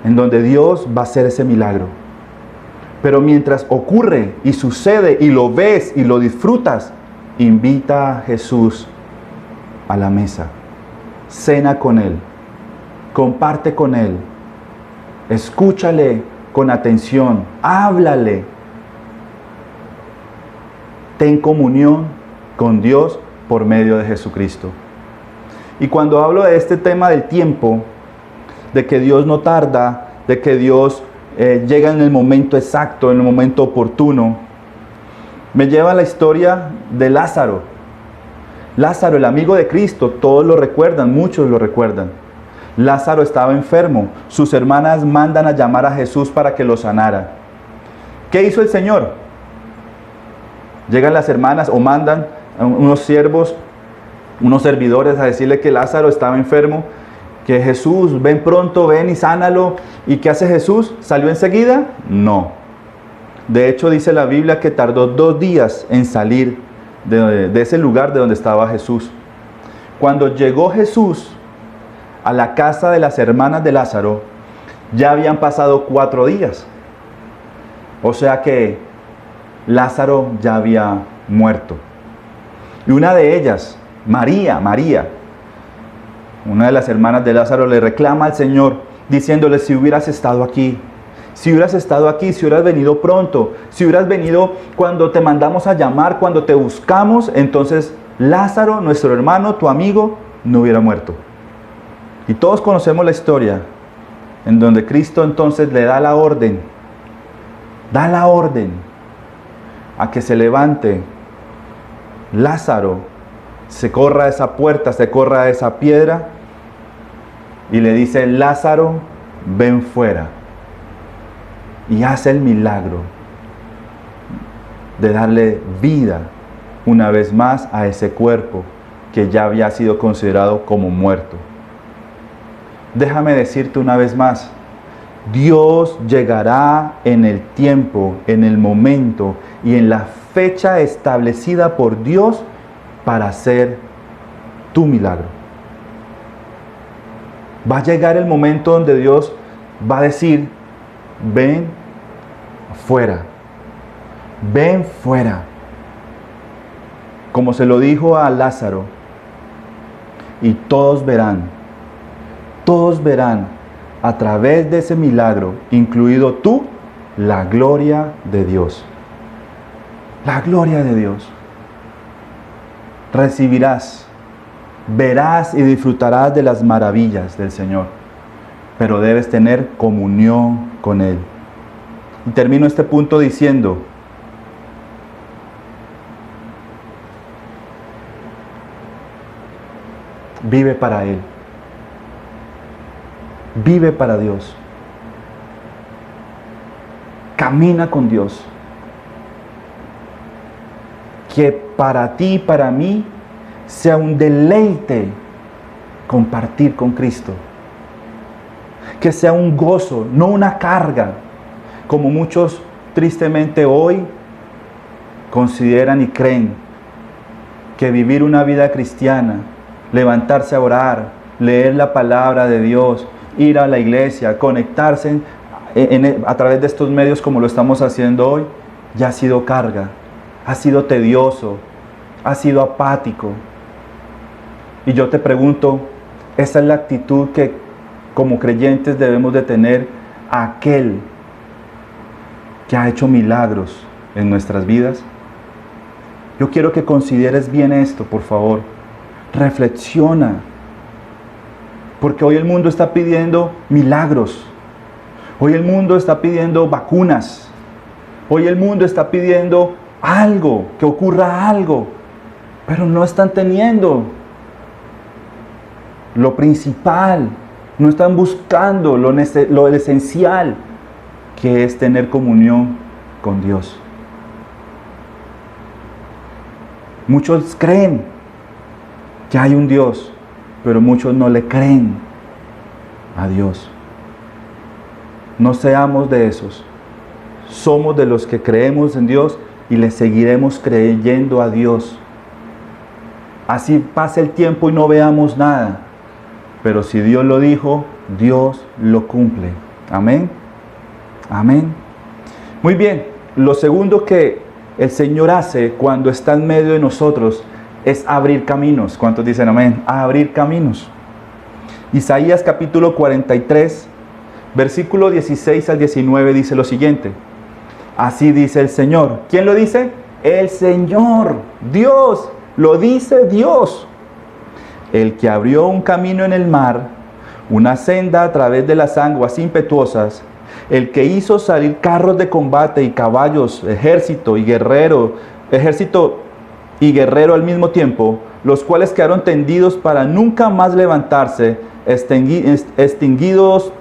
en donde Dios va a hacer ese milagro. Pero mientras ocurre y sucede y lo ves y lo disfrutas, invita a Jesús a la mesa. Cena con Él. Comparte con Él. Escúchale con atención. Háblale. Ten comunión con Dios por medio de Jesucristo. Y cuando hablo de este tema del tiempo, de que Dios no tarda, de que Dios llega en el momento exacto, en el momento oportuno, me lleva a la historia de Lázaro. Lázaro, el amigo de Cristo, todos lo recuerdan, muchos lo recuerdan. Lázaro estaba enfermo, sus hermanas mandan a llamar a Jesús para que lo sanara. ¿Qué hizo el Señor? Llegan las hermanas o mandan a unos siervos, unos servidores a decirle que Lázaro estaba enfermo, que Jesús, ven pronto, ven y sánalo. ¿Y qué hace Jesús? ¿Salió enseguida? No. De hecho, dice la Biblia que tardó 2 días en salir de ese lugar de donde estaba Jesús. Cuando llegó Jesús a la casa de las hermanas de Lázaro, ya habían pasado 4 días. O sea que Lázaro ya había muerto. Y una de ellas, María, una de las hermanas de Lázaro, le reclama al Señor, diciéndole, si hubieras estado aquí, si hubieras venido pronto, si hubieras venido cuando te mandamos a llamar, cuando te buscamos, entonces Lázaro, nuestro hermano, tu amigo, no hubiera muerto. Y todos conocemos la historia, en donde Cristo entonces le da la orden a que se levante Lázaro, se corra a esa puerta, se corra a esa piedra y le dice, Lázaro, ven fuera. Y hace el milagro de darle vida una vez más a ese cuerpo que ya había sido considerado como muerto. Déjame decirte una vez más, Dios llegará en el tiempo, en el momento y en la fecha establecida por Dios para hacer tu milagro. Va a llegar el momento donde Dios va a decir, ven fuera, ven fuera. Como se lo dijo a Lázaro, y todos verán a través de ese milagro, incluido tú, la gloria de Dios. La gloria de Dios. Recibirás, verás y disfrutarás de las maravillas del Señor, pero debes tener comunión con Él. Y termino este punto diciendo, vive para Él. Vive para Dios. Camina con Dios. Que para ti y para mí sea un deleite compartir con Cristo. Que sea un gozo, no una carga, como muchos tristemente hoy consideran y creen que vivir una vida cristiana, levantarse a orar, leer la palabra de Dios, ir a la iglesia, conectarse a través de estos medios como lo estamos haciendo hoy, ya ha sido carga, ha sido tedioso, ha sido apático. Y yo te pregunto, ¿esa es la actitud que como creyentes debemos de tener a aquel que ha hecho milagros en nuestras vidas? Yo quiero que consideres bien esto, por favor. Reflexiona. Porque hoy el mundo está pidiendo milagros. Hoy el mundo está pidiendo vacunas. Hoy el mundo está pidiendo algo, que ocurra algo. Pero no están teniendo lo principal. No están buscando lo esencial. que es tener comunión con Dios. Muchos creen que hay un Dios, pero muchos no le creen a Dios. No seamos de esos. Somos de los que creemos en Dios y le seguiremos creyendo a Dios. Así pase el tiempo y no veamos nada. Pero si Dios lo dijo, Dios lo cumple. Amén. Amén. Muy bien. Lo segundo que el Señor hace cuando está en medio de nosotros es abrir caminos. ¿Cuántos dicen amén? Abrir caminos. Isaías capítulo 43, versículo 16 al 19 dice lo siguiente. Así dice el Señor. ¿Quién lo dice? El Señor. Dios. Lo dice Dios. El que abrió un camino en el mar, una senda a través de las aguas impetuosas, el que hizo salir carros de combate y caballos, ejército y guerrero al mismo tiempo, los cuales quedaron tendidos para nunca más levantarse, extinguidos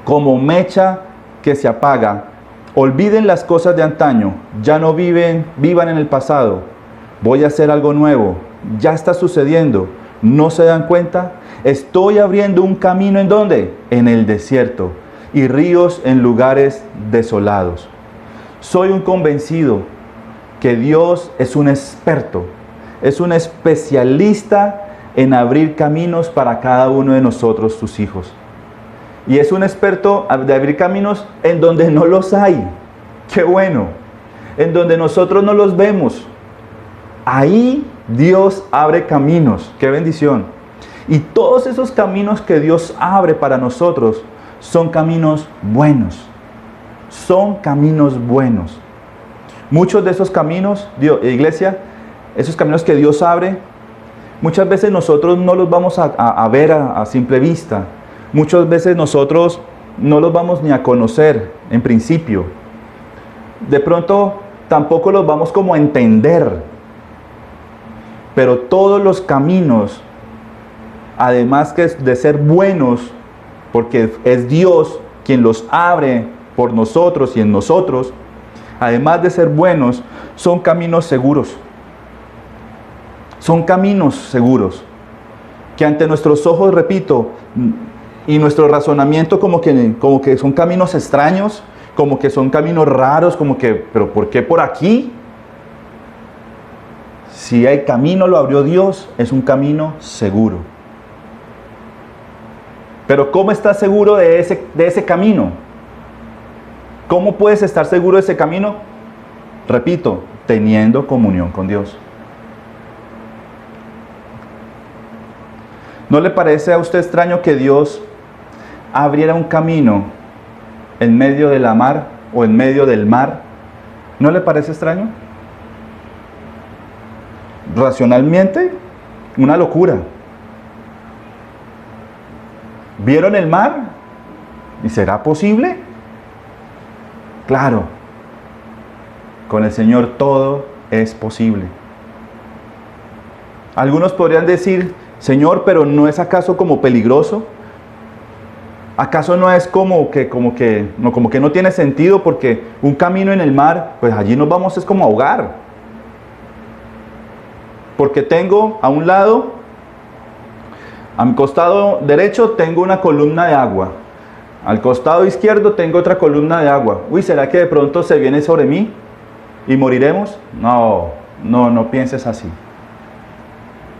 como mecha que se apaga. Olviden las cosas de antaño, ya no vivan en el pasado. Voy a hacer algo nuevo, ya está sucediendo. ¿No se dan cuenta? Estoy abriendo un camino ¿en dónde? En el desierto y ríos en lugares desolados. Soy un convencido que Dios es un experto, es un especialista en abrir caminos para cada uno de nosotros, sus hijos. Y es un experto de abrir caminos en donde no los hay. ¡Qué bueno! En donde nosotros no los vemos. Ahí Dios abre caminos. ¡Qué bendición! Y todos esos caminos que Dios abre para nosotros son caminos buenos. Son caminos buenos. Muchos de esos caminos, iglesia, esos caminos que Dios abre, muchas veces nosotros no los vamos a ver a simple vista. Muchas veces nosotros no los vamos ni a conocer en principio. De pronto tampoco los vamos como a entender. Pero todos los caminos, además que de ser buenos, porque es Dios quien los abre por nosotros y en nosotros, además de ser buenos, son caminos seguros. Son caminos seguros, que ante nuestros ojos, repito, y nuestro razonamiento como que son caminos extraños, como que son caminos raros, como que, ¿pero por qué por aquí? Si el camino lo abrió Dios, es un camino seguro. Pero ¿cómo estás seguro de ese camino? ¿Cómo puedes estar seguro de ese camino? Repito, teniendo comunión con Dios. ¿No le parece a usted extraño que Dios abriera un camino en medio de la mar o en medio del mar? ¿No le parece extraño? Racionalmente, una locura. ¿Vieron el mar? ¿Y será posible? Claro, con el Señor todo es posible. Algunos podrían decir, Señor, pero ¿no es acaso como peligroso? ¿Acaso no es como que no tiene sentido? Porque un camino en el mar, pues allí nos vamos es como a ahogar. Porque tengo a un lado, a mi costado derecho tengo una columna de agua. Al costado izquierdo tengo otra columna de agua. Uy, ¿será que de pronto se viene sobre mí y moriremos? No pienses así.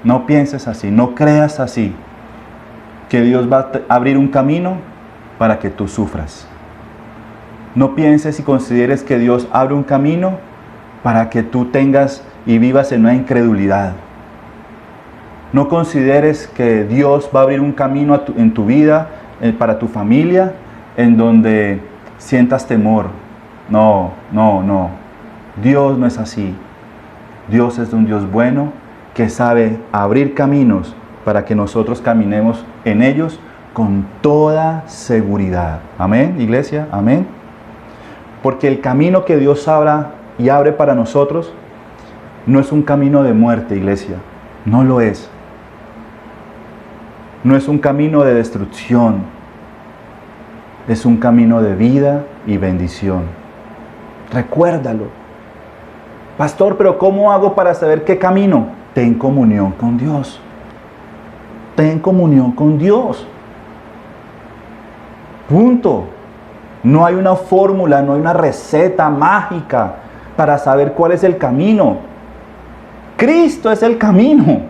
No pienses así, no creas así. Que Dios va a abrir un camino para que tú sufras. No pienses y consideres que Dios abre un camino para que tú tengas y vivas en una incredulidad. No consideres que Dios va a abrir un camino en tu vida, para tu familia, en donde sientas temor. No. Dios no es así. Dios es un Dios bueno que sabe abrir caminos para que nosotros caminemos en ellos con toda seguridad. Amén, iglesia, amén. Porque el camino que Dios abra y abre para nosotros no es un camino de muerte, iglesia. No lo es. No es un camino de destrucción. es un camino de vida y bendición. Recuérdalo. Pastor, pero ¿cómo hago para saber qué camino? Ten comunión con Dios. Ten comunión con Dios. Punto. No hay una fórmula, no hay una receta mágica para saber cuál es el camino. Cristo es el camino.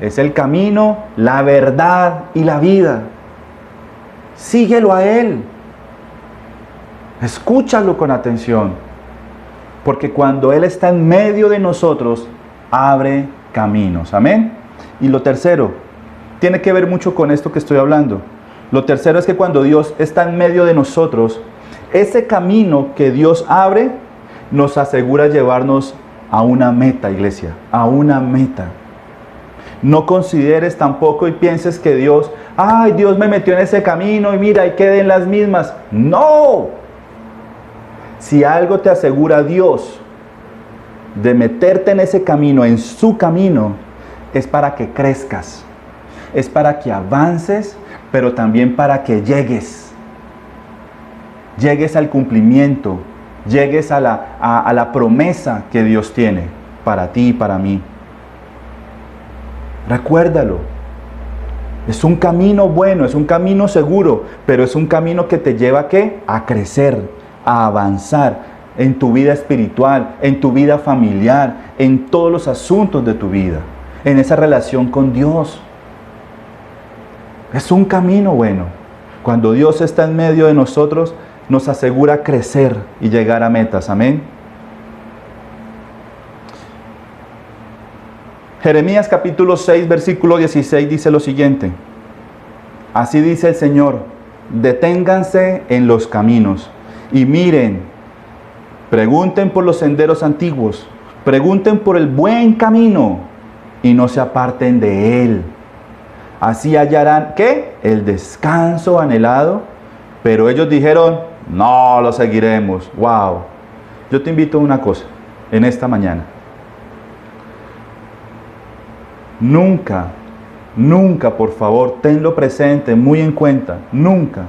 Es el camino, la verdad y la vida. Síguelo a Él. Escúchalo con atención. Porque cuando Él está en medio de nosotros, abre caminos. Amén. Y lo tercero, tiene que ver mucho con esto que estoy hablando. Lo tercero es que cuando Dios está en medio de nosotros, ese camino que Dios abre nos asegura llevarnos a una meta, iglesia, a una meta. No consideres tampoco y pienses que Dios, ay, Dios me metió en ese camino y mira, y quedé en las mismas. ¡No! Si algo te asegura Dios de meterte en ese camino, en su camino, es para que crezcas, es para que avances, pero también para que llegues al cumplimiento, llegues a la promesa que Dios tiene para ti y para mí. Recuérdalo. Es un camino bueno, es un camino seguro, pero es un camino que te lleva ¿a qué? A crecer, a avanzar en tu vida espiritual, en tu vida familiar, en todos los asuntos de tu vida, en esa relación con Dios. Es un camino bueno. Cuando Dios está en medio de nosotros, nos asegura crecer y llegar a metas. Amén. Jeremías capítulo 6, versículo 16 dice lo siguiente. Así dice el Señor: deténganse en los caminos y miren, pregunten por los senderos antiguos, pregunten por el buen camino y no se aparten de él. Así hallarán, ¿qué? El descanso anhelado. Pero ellos dijeron, no lo seguiremos. Wow. Yo te invito a una cosa en esta mañana. Nunca, nunca, por favor, tenlo presente, muy en cuenta, nunca,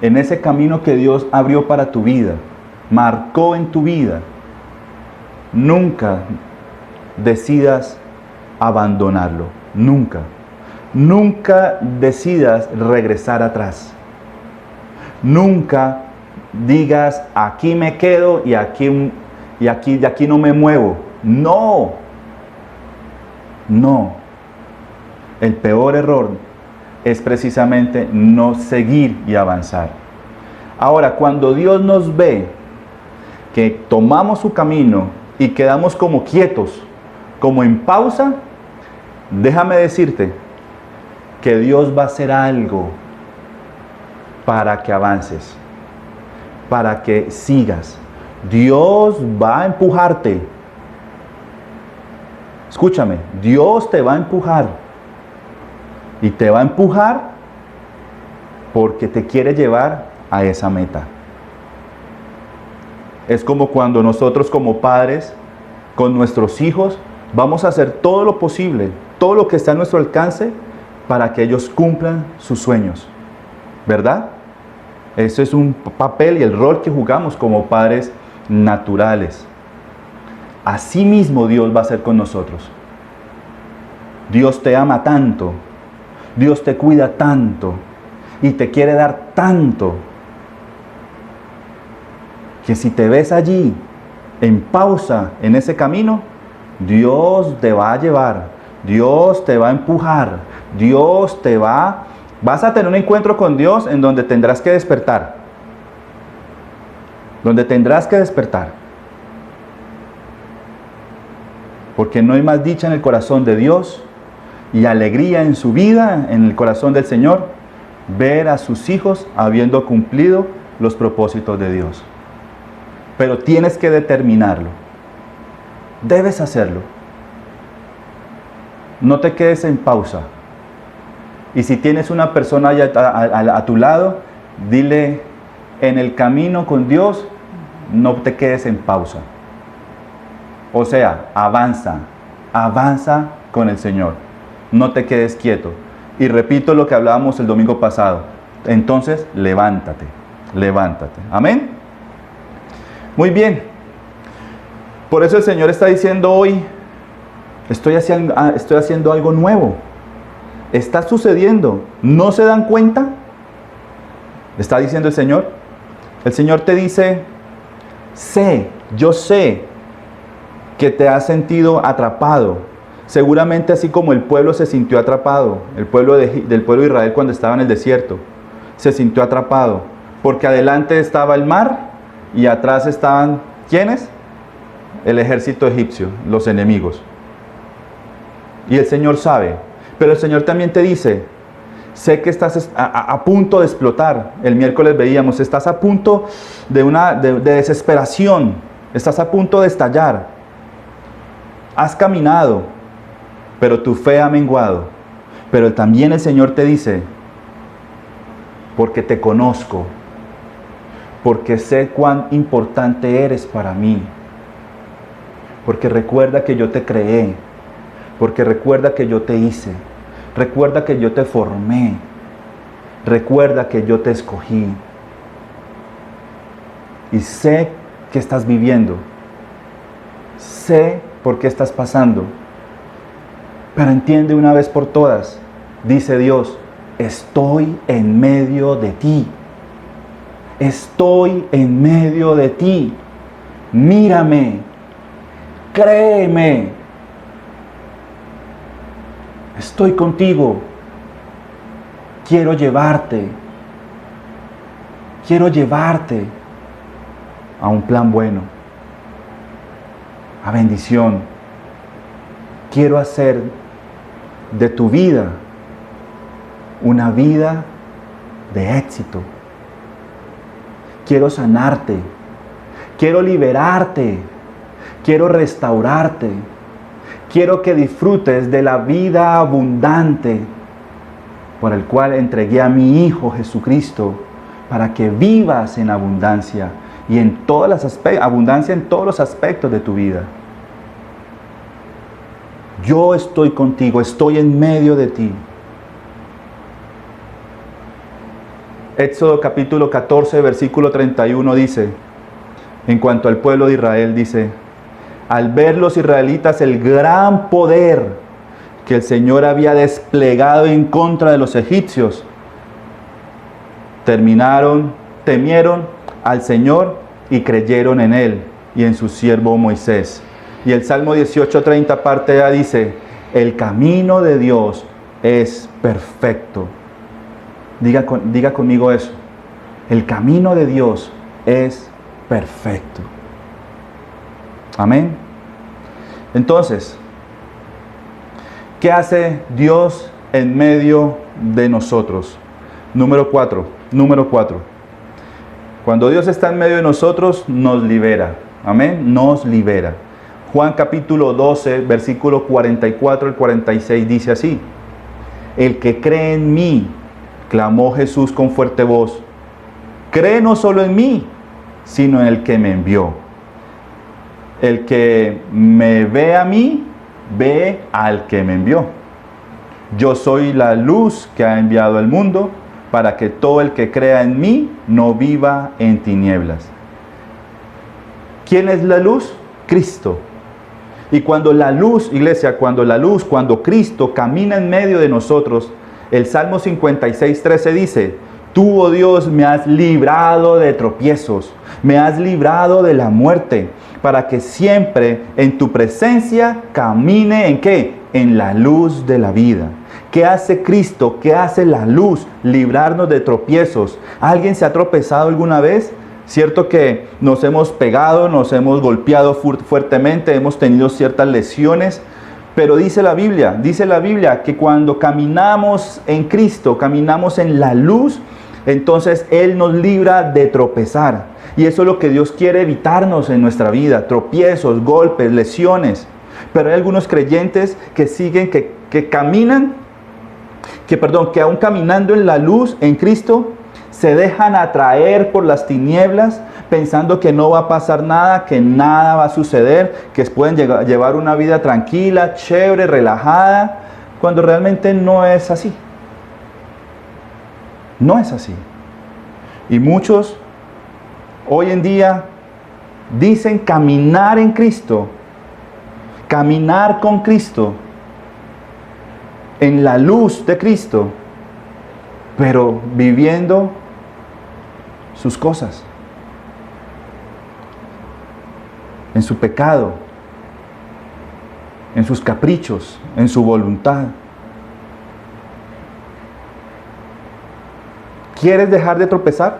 en ese camino que Dios abrió para tu vida, marcó en tu vida, nunca decidas abandonarlo, nunca. Nunca decidas regresar atrás. Nunca digas, aquí me quedo y de aquí no me muevo. No. No. El peor error es precisamente no seguir y avanzar. Ahora, cuando Dios nos ve que tomamos su camino y quedamos como quietos, como en pausa, déjame decirte que Dios va a hacer algo para que avances, para que sigas. Dios va a empujarte. Escúchame, Dios te va a empujar. Y te va a empujar porque te quiere llevar a esa meta. Es como cuando nosotros como padres, con nuestros hijos, vamos a hacer todo lo posible, todo lo que está a nuestro alcance, para que ellos cumplan sus sueños, ¿verdad? Ese es un papel y el rol que jugamos como padres naturales. Así mismo Dios va a ser con nosotros. Dios te ama tanto, Dios te cuida tanto y te quiere dar tanto, que si te ves allí, en pausa, en ese camino, Dios te va a llevar, Dios te va a empujar, vas a tener un encuentro con Dios en donde tendrás que despertar. Donde tendrás que despertar. Porque no hay más dicha en el corazón de Dios y alegría en su vida, en el corazón del Señor, ver a sus hijos habiendo cumplido los propósitos de Dios. Pero tienes que determinarlo. Debes hacerlo. No te quedes en pausa. Y si tienes una persona a tu lado, dile, en el camino con Dios, no te quedes en pausa. O sea, avanza con el Señor. No te quedes quieto. Y repito lo que hablábamos el domingo pasado. Entonces, levántate, levántate. Amén. Muy bien. Por eso el Señor está diciendo hoy, estoy haciendo algo nuevo. Está sucediendo. ¿No se dan cuenta? Está diciendo el Señor. El Señor te dice, yo sé que te has sentido atrapado. Seguramente así como el pueblo se sintió atrapado, el pueblo del pueblo de Israel cuando estaba en el desierto, se sintió atrapado. Porque adelante estaba el mar y atrás estaban, ¿quiénes? El ejército egipcio, los enemigos. Y el Señor sabe, pero el Señor también te dice, sé que estás a punto de explotar. El miércoles veíamos, estás a punto de desesperación, estás a punto de estallar. Has caminado, pero tu fe ha menguado. Pero también el Señor te dice, porque te conozco, porque sé cuán importante eres para mí, porque recuerda que yo te creé, porque recuerda que yo te hice, recuerda que yo te formé, recuerda que yo te escogí, y sé que estás viviendo, sé por qué estás pasando, pero entiende una vez por todas, dice Dios, estoy en medio de ti. Estoy en medio de ti. Mírame. Créeme. Estoy contigo. Quiero llevarte. Quiero llevarte a un plan bueno, a bendición. Quiero hacer de tu vida una vida de éxito. Quiero sanarte, quiero liberarte, quiero restaurarte, quiero que disfrutes de la vida abundante por el cual entregué a mi Hijo Jesucristo para que vivas en abundancia y en abundancia en todos los aspectos de tu vida. Yo estoy contigo, estoy en medio de ti. Éxodo capítulo 14, versículo 31 dice, en cuanto al pueblo de Israel, dice, al ver los israelitas el gran poder que el Señor había desplegado en contra de los egipcios, temieron al Señor y creyeron en Él y en su siervo Moisés. Y el Salmo 18:30 parte A dice, el camino de Dios es perfecto. Diga conmigo eso. El camino de Dios es perfecto. Amén. Entonces, ¿qué hace Dios en medio de nosotros? Número 4. Cuando Dios está en medio de nosotros, nos libera. Amén. Nos libera. Juan capítulo 12, versículo 44 al 46 dice así. El que cree en mí, clamó Jesús con fuerte voz, cree no solo en mí, sino en el que me envió. El que me ve a mí, ve al que me envió. Yo soy la luz que ha enviado al mundo, para que todo el que crea en mí no viva en tinieblas. ¿Quién es la luz? Cristo. Y cuando la luz, iglesia, cuando Cristo camina en medio de nosotros, el Salmo 56:13 dice, tú, oh Dios, me has librado de tropiezos, me has librado de la muerte, para que siempre en tu presencia camine ¿en qué? En la luz de la vida. ¿Qué hace Cristo? ¿Qué hace la luz? Librarnos de tropiezos. ¿Alguien se ha tropezado alguna vez? Cierto que nos hemos pegado, nos hemos golpeado fuertemente, hemos tenido ciertas lesiones, pero dice la Biblia que cuando caminamos en Cristo, caminamos en la luz, entonces Él nos libra de tropezar. Y eso es lo que Dios quiere evitarnos en nuestra vida, tropiezos, golpes, lesiones. Pero hay algunos creyentes que siguen, que aún caminando en la luz, en Cristo, se dejan atraer por las tinieblas, pensando que no va a pasar nada, que nada va a suceder, que pueden llevar una vida tranquila, chévere, relajada, cuando realmente no es así. No es así. Y muchos hoy en día dicen caminar en Cristo, caminar con Cristo, en la luz de Cristo, pero viviendo sus cosas, en su pecado, en sus caprichos, en su voluntad. ¿Quieres dejar de tropezar?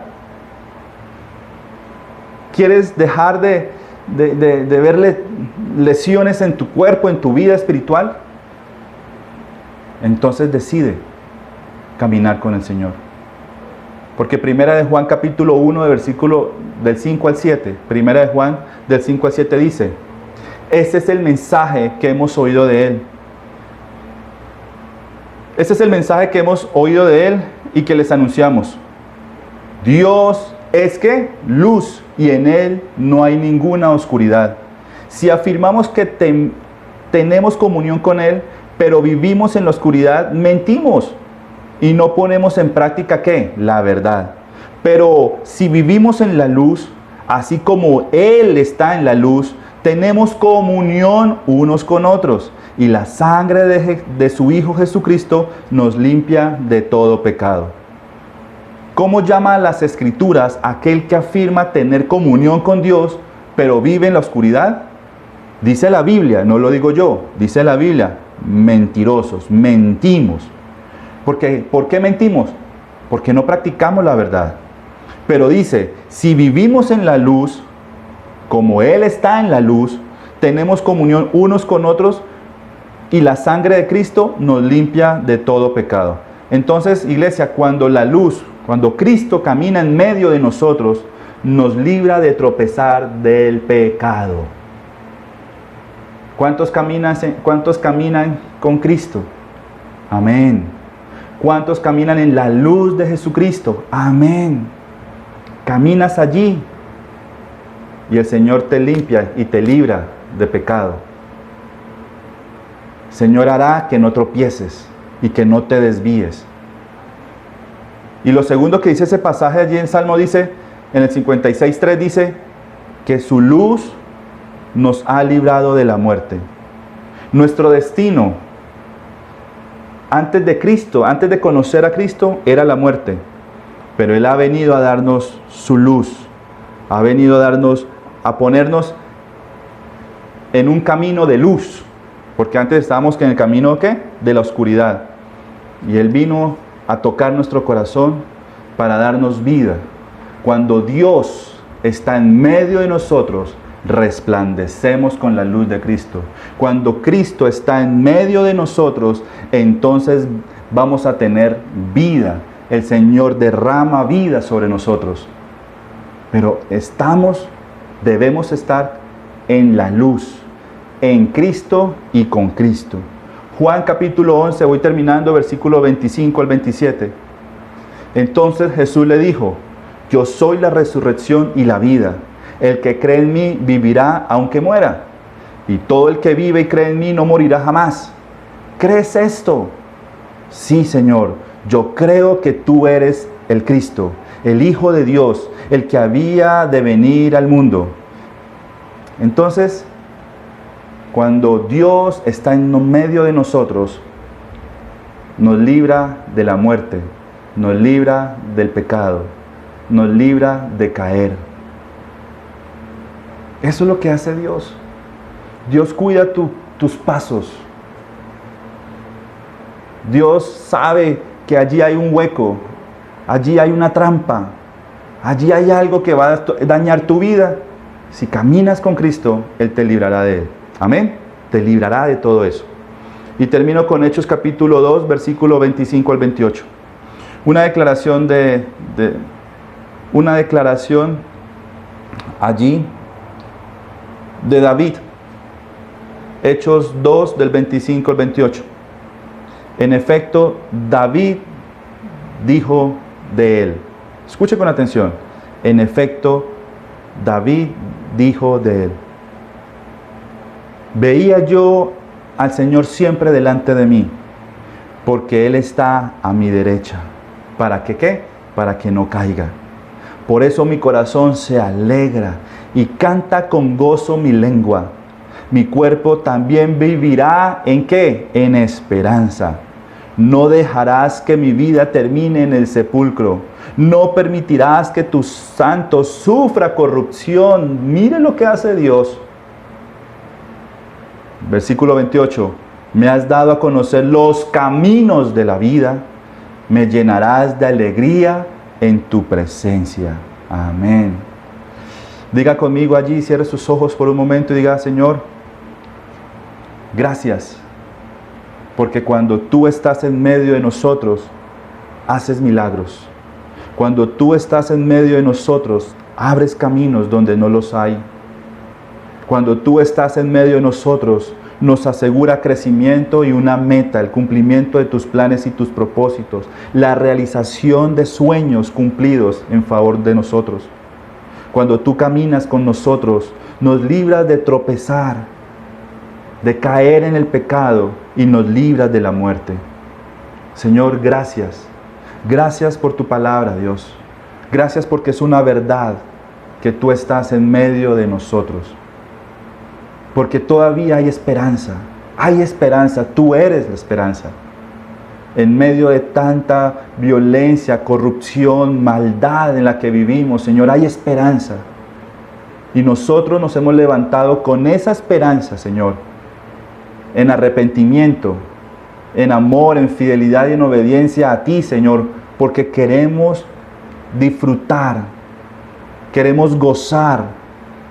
¿Quieres dejar de ver lesiones en tu cuerpo, en tu vida espiritual? Entonces decide caminar con el Señor. Porque Primera de Juan capítulo 1, de versículo del 5 al 7, Primera de Juan del 5 al 7 dice: ese es el mensaje que hemos oído de Él. Ese es el mensaje que hemos oído de Él y que les anunciamos. Dios es que luz y en Él no hay ninguna oscuridad. Si afirmamos que tenemos comunión con Él, pero vivimos en la oscuridad, mentimos y no ponemos en práctica ¿qué? La verdad. Pero si vivimos en la luz, así como Él está en la luz, tenemos comunión unos con otros. Y la sangre de su Hijo Jesucristo nos limpia de todo pecado. ¿Cómo llama a las Escrituras aquel que afirma tener comunión con Dios, pero vive en la oscuridad? Dice la Biblia, no lo digo yo, dice la Biblia: mentirosos, mentimos. ¿Por qué mentimos? Porque no practicamos la verdad. Pero dice, si vivimos en la luz, como Él está en la luz, tenemos comunión unos con otros y la sangre de Cristo nos limpia de todo pecado. Entonces, iglesia, cuando la luz, cuando Cristo camina en medio de nosotros, nos libra de tropezar del pecado. ¿Cuántos caminan con Cristo? Amén. ¿Cuántos caminan en la luz de Jesucristo? Amén. Caminas allí y el Señor te limpia y te libra de pecado. El Señor hará que no tropieces y que no te desvíes. Y lo segundo que dice ese pasaje allí en Salmo dice, en el 56:3 dice, que su luz nos ha librado de la muerte. Nuestro destino antes de Cristo, antes de conocer a Cristo, era la muerte. Pero Él ha venido a darnos su luz. Ha venido a ponernos en un camino de luz. Porque antes estábamos en el camino ¿qué? De la oscuridad. Y Él vino a tocar nuestro corazón para darnos vida. Cuando Dios está en medio de nosotros, resplandecemos con la luz de Cristo. Cuando Cristo está en medio de nosotros, entonces vamos a tener vida. El Señor derrama vida sobre nosotros. Pero debemos estar en la luz, en Cristo y con Cristo. Juan capítulo 11, voy terminando, versículo 25 al 27. Entonces Jesús le dijo: yo soy la resurrección y la vida. El que cree en mí vivirá aunque muera. Y todo el que vive y cree en mí no morirá jamás. ¿Crees esto? Sí, Señor, yo creo que tú eres el Cristo, el Hijo de Dios, el que había de venir al mundo. Entonces, cuando Dios está en medio de nosotros, nos libra de la muerte, nos libra del pecado, nos libra de caer. Eso es lo que hace Dios. Dios cuida tus pasos. Dios sabe que allí hay un hueco, allí hay una trampa, allí hay algo que va a dañar tu vida. Si caminas con Cristo, Él te librará de él. Amén. Te librará de todo eso. Y termino con Hechos capítulo 2, versículo 25 al 28. Una declaración allí de David. Hechos 2 del 25 al 28. En efecto, David dijo de él. Escuche con atención. En efecto, David dijo de él: veía yo al Señor siempre delante de mí, porque Él está a mi derecha. ¿Para que qué? para que no caiga. Por eso mi corazón se alegra y canta con gozo mi lengua. Mi cuerpo también vivirá, ¿en qué? En esperanza. No dejarás que mi vida termine en el sepulcro. No permitirás que tu santo sufra corrupción. Mire lo que hace Dios. Versículo 28. Me has dado a conocer los caminos de la vida. Me llenarás de alegría en tu presencia. Amén. Diga conmigo allí, cierre sus ojos por un momento y diga: Señor, gracias, porque cuando tú estás en medio de nosotros, haces milagros. Cuando tú estás en medio de nosotros, abres caminos donde no los hay. Cuando tú estás en medio de nosotros, nos asegura crecimiento y una meta, el cumplimiento de tus planes y tus propósitos, la realización de sueños cumplidos en favor de nosotros. Cuando tú caminas con nosotros, nos libras de tropezar, de caer en el pecado y nos libras de la muerte. Señor, gracias. Gracias por tu palabra, Dios. Gracias porque es una verdad que tú estás en medio de nosotros. Porque todavía hay esperanza. Hay esperanza. Tú eres la esperanza. En medio de tanta violencia, corrupción, maldad en la que vivimos, Señor, hay esperanza. Y nosotros nos hemos levantado con esa esperanza, Señor, en arrepentimiento, en amor, en fidelidad y en obediencia a ti, Señor, porque queremos disfrutar, queremos gozar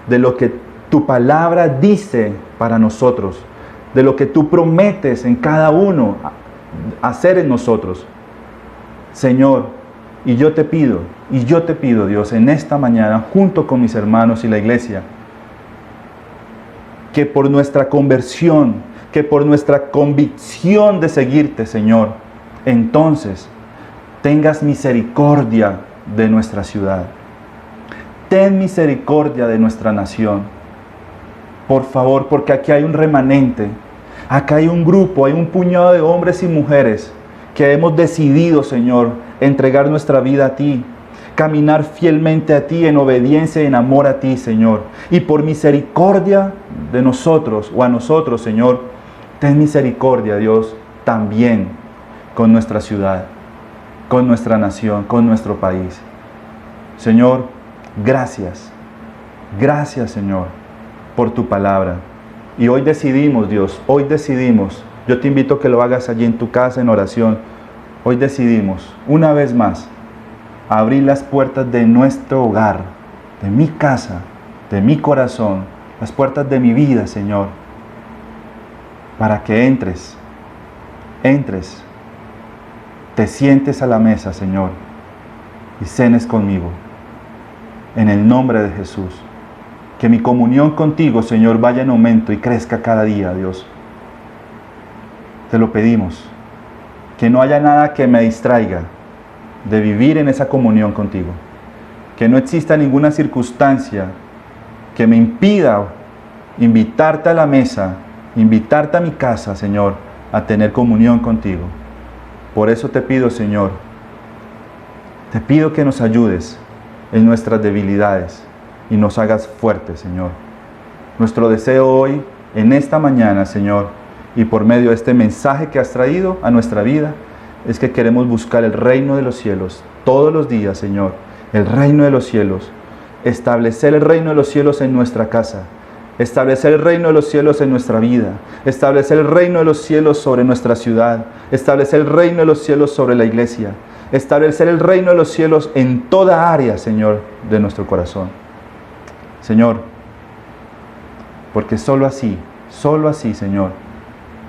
de lo que tu palabra dice para nosotros, de lo que tú prometes en cada uno hacer en nosotros. Señor, y yo te pido, Dios, en esta mañana, junto con mis hermanos y la iglesia, que por nuestra conversión, que por nuestra convicción de seguirte, Señor, entonces tengas misericordia de nuestra ciudad. Ten misericordia de nuestra nación. Por favor, porque aquí hay un remanente, acá hay un grupo, hay un puñado de hombres y mujeres que hemos decidido, Señor, entregar nuestra vida a ti, caminar fielmente a ti en obediencia y en amor a ti, Señor. Y por misericordia de nosotros o a nosotros, Señor, ten misericordia, Dios, también con nuestra ciudad, con nuestra nación, con nuestro país. Señor, gracias. Gracias, Señor, por tu palabra. Y hoy decidimos, Dios, hoy decidimos, yo te invito a que lo hagas allí en tu casa en oración. Hoy decidimos, una vez más, abrir las puertas de nuestro hogar, de mi casa, de mi corazón, las puertas de mi vida, Señor, para que entres, te sientes a la mesa, Señor, y cenes conmigo. En el nombre de Jesús. Que mi comunión contigo, Señor, vaya en aumento y crezca cada día, Dios. Te lo pedimos. Que no haya nada que me distraiga de vivir en esa comunión contigo. Que no exista ninguna circunstancia que me impida invitarte a la mesa, invitarte a mi casa, Señor, a tener comunión contigo. Por eso te pido, Señor, te pido que nos ayudes en nuestras debilidades y nos hagas fuertes, Señor. Nuestro deseo hoy, en esta mañana, Señor, y por medio de este mensaje que has traído a nuestra vida, es que queremos buscar el reino de los cielos todos los días, Señor. El reino de los cielos. Establecer el reino de los cielos en nuestra casa. Establecer el reino de los cielos en nuestra vida. Establecer el reino de los cielos sobre nuestra ciudad. Establecer el reino de los cielos sobre la iglesia. Establecer el reino de los cielos en toda área, Señor, de nuestro corazón. Señor, porque solo así, Señor,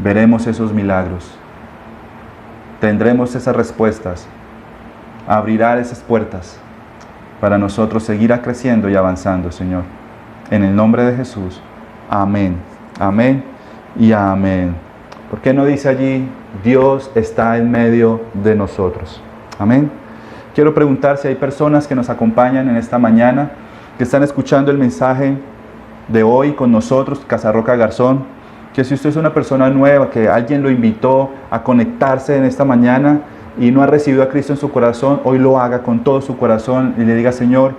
veremos esos milagros. Tendremos esas respuestas. Abrirá esas puertas para nosotros seguir creciendo y avanzando, Señor. En el nombre de Jesús. Amén. Amén y amén. ¿Por qué no dice allí, Dios está en medio de nosotros? Amén. Quiero preguntar si hay personas que nos acompañan en esta mañana, que están escuchando el mensaje de hoy con nosotros, Casa Roca Garzón, que si usted es una persona nueva, que alguien lo invitó a conectarse en esta mañana y no ha recibido a Cristo en su corazón, hoy lo haga con todo su corazón y le diga: Señor,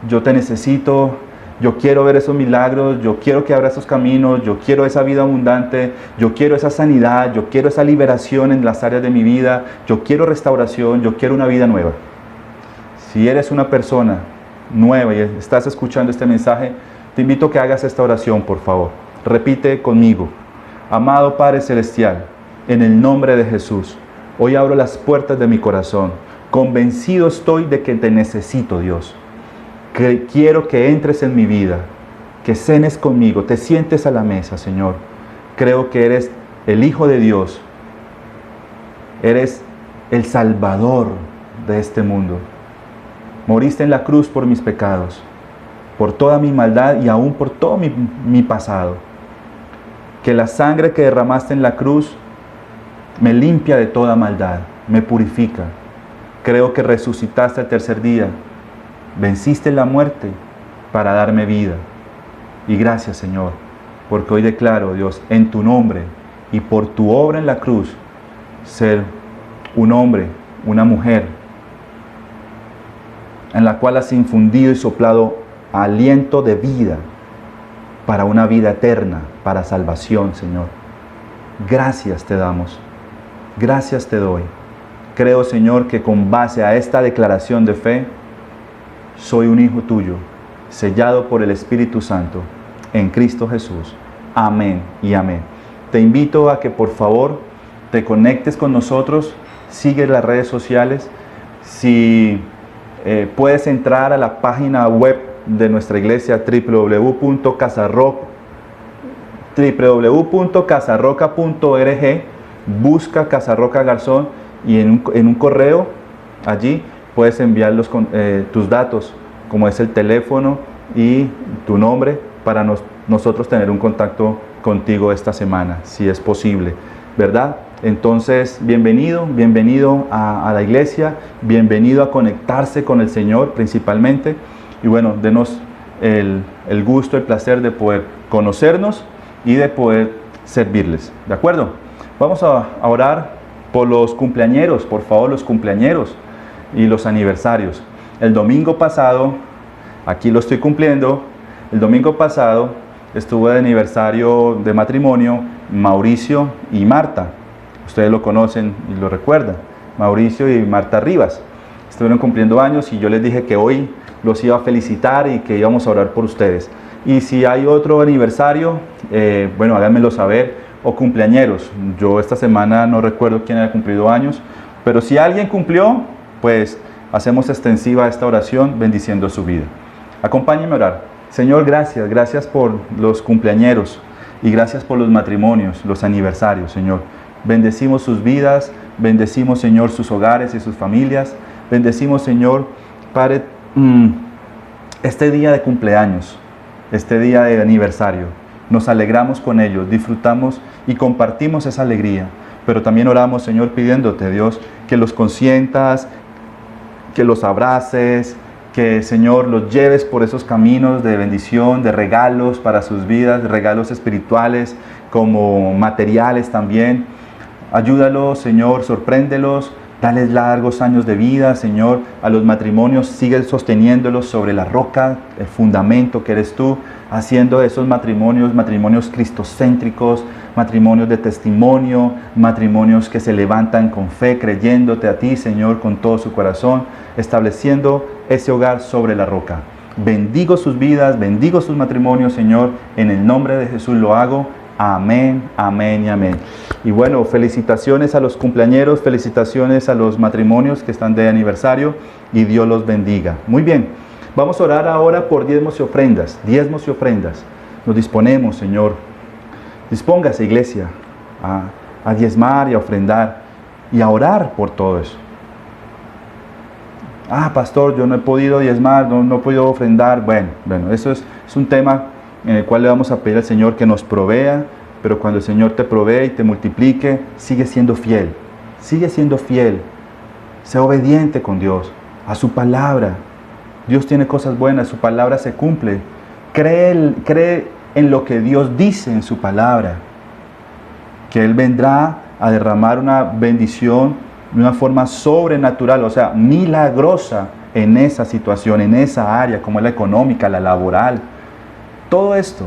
yo te necesito, yo quiero ver esos milagros, yo quiero que abra esos caminos, yo quiero esa vida abundante, yo quiero esa sanidad, yo quiero esa liberación en las áreas de mi vida, yo quiero restauración, yo quiero una vida nueva. Si eres una persona nueva y estás escuchando este mensaje, te invito a que hagas esta oración, por favor. Repite conmigo: amado Padre Celestial, en el nombre de Jesús, hoy abro las puertas de mi corazón. Convencido estoy de que te necesito, Dios. Que quiero que entres en mi vida, que cenes conmigo, te sientes a la mesa, Señor. Creo que eres el Hijo de Dios. Eres el Salvador de este mundo. Moriste en la cruz por mis pecados, por toda mi maldad y aún por todo mi pasado. Que la sangre que derramaste en la cruz me limpia de toda maldad, me purifica. Creo que resucitaste al tercer día, venciste la muerte para darme vida. Y gracias, Señor, porque hoy declaro, Dios, en tu nombre y por tu obra en la cruz, ser un hombre, una mujer, en la cual has infundido y soplado aliento de vida para una vida eterna, para salvación, Señor. Gracias te damos, gracias te doy. Creo, Señor, que con base a esta declaración de fe, soy un hijo tuyo, sellado por el Espíritu Santo, en Cristo Jesús. Amén y amén. Te invito a que por favor te conectes con nosotros, sigue las redes sociales. Si puedes entrar a la página web de nuestra iglesia, www.casarroca.org, busca Casarroca Garzón y en un correo allí puedes enviar tus datos, como es el teléfono y tu nombre, para nosotros tener un contacto contigo esta semana, si es posible, ¿verdad? Entonces, bienvenido a la iglesia, bienvenido a conectarse con el Señor principalmente. Y bueno, denos el gusto, el placer de poder conocernos y de poder servirles, ¿de acuerdo? Vamos a orar por los cumpleañeros, por favor, los cumpleañeros y los aniversarios. El domingo pasado, aquí lo estoy cumpliendo, el domingo pasado estuvo de aniversario de matrimonio Mauricio y Marta. Ustedes lo conocen y lo recuerdan, Mauricio y Marta Rivas. Estuvieron cumpliendo años y yo les dije que hoy los iba a felicitar y que íbamos a orar por ustedes. Y si hay otro aniversario, bueno, háganmelo saber, o cumpleañeros. Yo esta semana no recuerdo quién haya cumplido años, pero si alguien cumplió, pues hacemos extensiva esta oración bendiciendo su vida. Acompáñenme a orar. Señor, gracias por los cumpleañeros y gracias por los matrimonios, los aniversarios, Señor. Bendecimos sus vidas, bendecimos, Señor, sus hogares y sus familias. Bendecimos, Señor, Padre, este día de cumpleaños, este día de aniversario. Nos alegramos con ellos, disfrutamos y compartimos esa alegría. Pero también oramos, Señor, pidiéndote, Dios, que los consientas, que los abraces, que, Señor, los lleves por esos caminos de bendición, de regalos para sus vidas, regalos espirituales como materiales también. Ayúdalos, Señor, sorpréndelos, dales largos años de vida, Señor. A los matrimonios sigue sosteniéndolos sobre la roca, el fundamento que eres tú, haciendo de esos matrimonios cristocéntricos, matrimonios de testimonio, matrimonios que se levantan con fe, creyéndote a ti, Señor, con todo su corazón, estableciendo ese hogar sobre la roca. Bendigo sus vidas, bendigo sus matrimonios, Señor, en el nombre de Jesús lo hago. Amén, amén y amén. Y bueno, felicitaciones a los cumpleañeros, felicitaciones a los matrimonios que están de aniversario y Dios los bendiga. Muy bien, vamos a orar ahora por diezmos y ofrendas, Nos disponemos, Señor. Dispóngase, iglesia, a diezmar y a ofrendar y a orar por todo eso. Pastor, yo no he podido diezmar, no he podido ofrendar. Bueno, eso es un tema en el cual le vamos a pedir al Señor que nos provea, pero cuando el Señor te provee y te multiplique, sigue siendo fiel, sé obediente con Dios, a su palabra. Dios tiene cosas buenas, su palabra se cumple. Cree en lo que Dios dice en su palabra, que Él vendrá a derramar una bendición de una forma sobrenatural, o sea, milagrosa en esa situación, en esa área, como es la económica, la laboral, todo esto.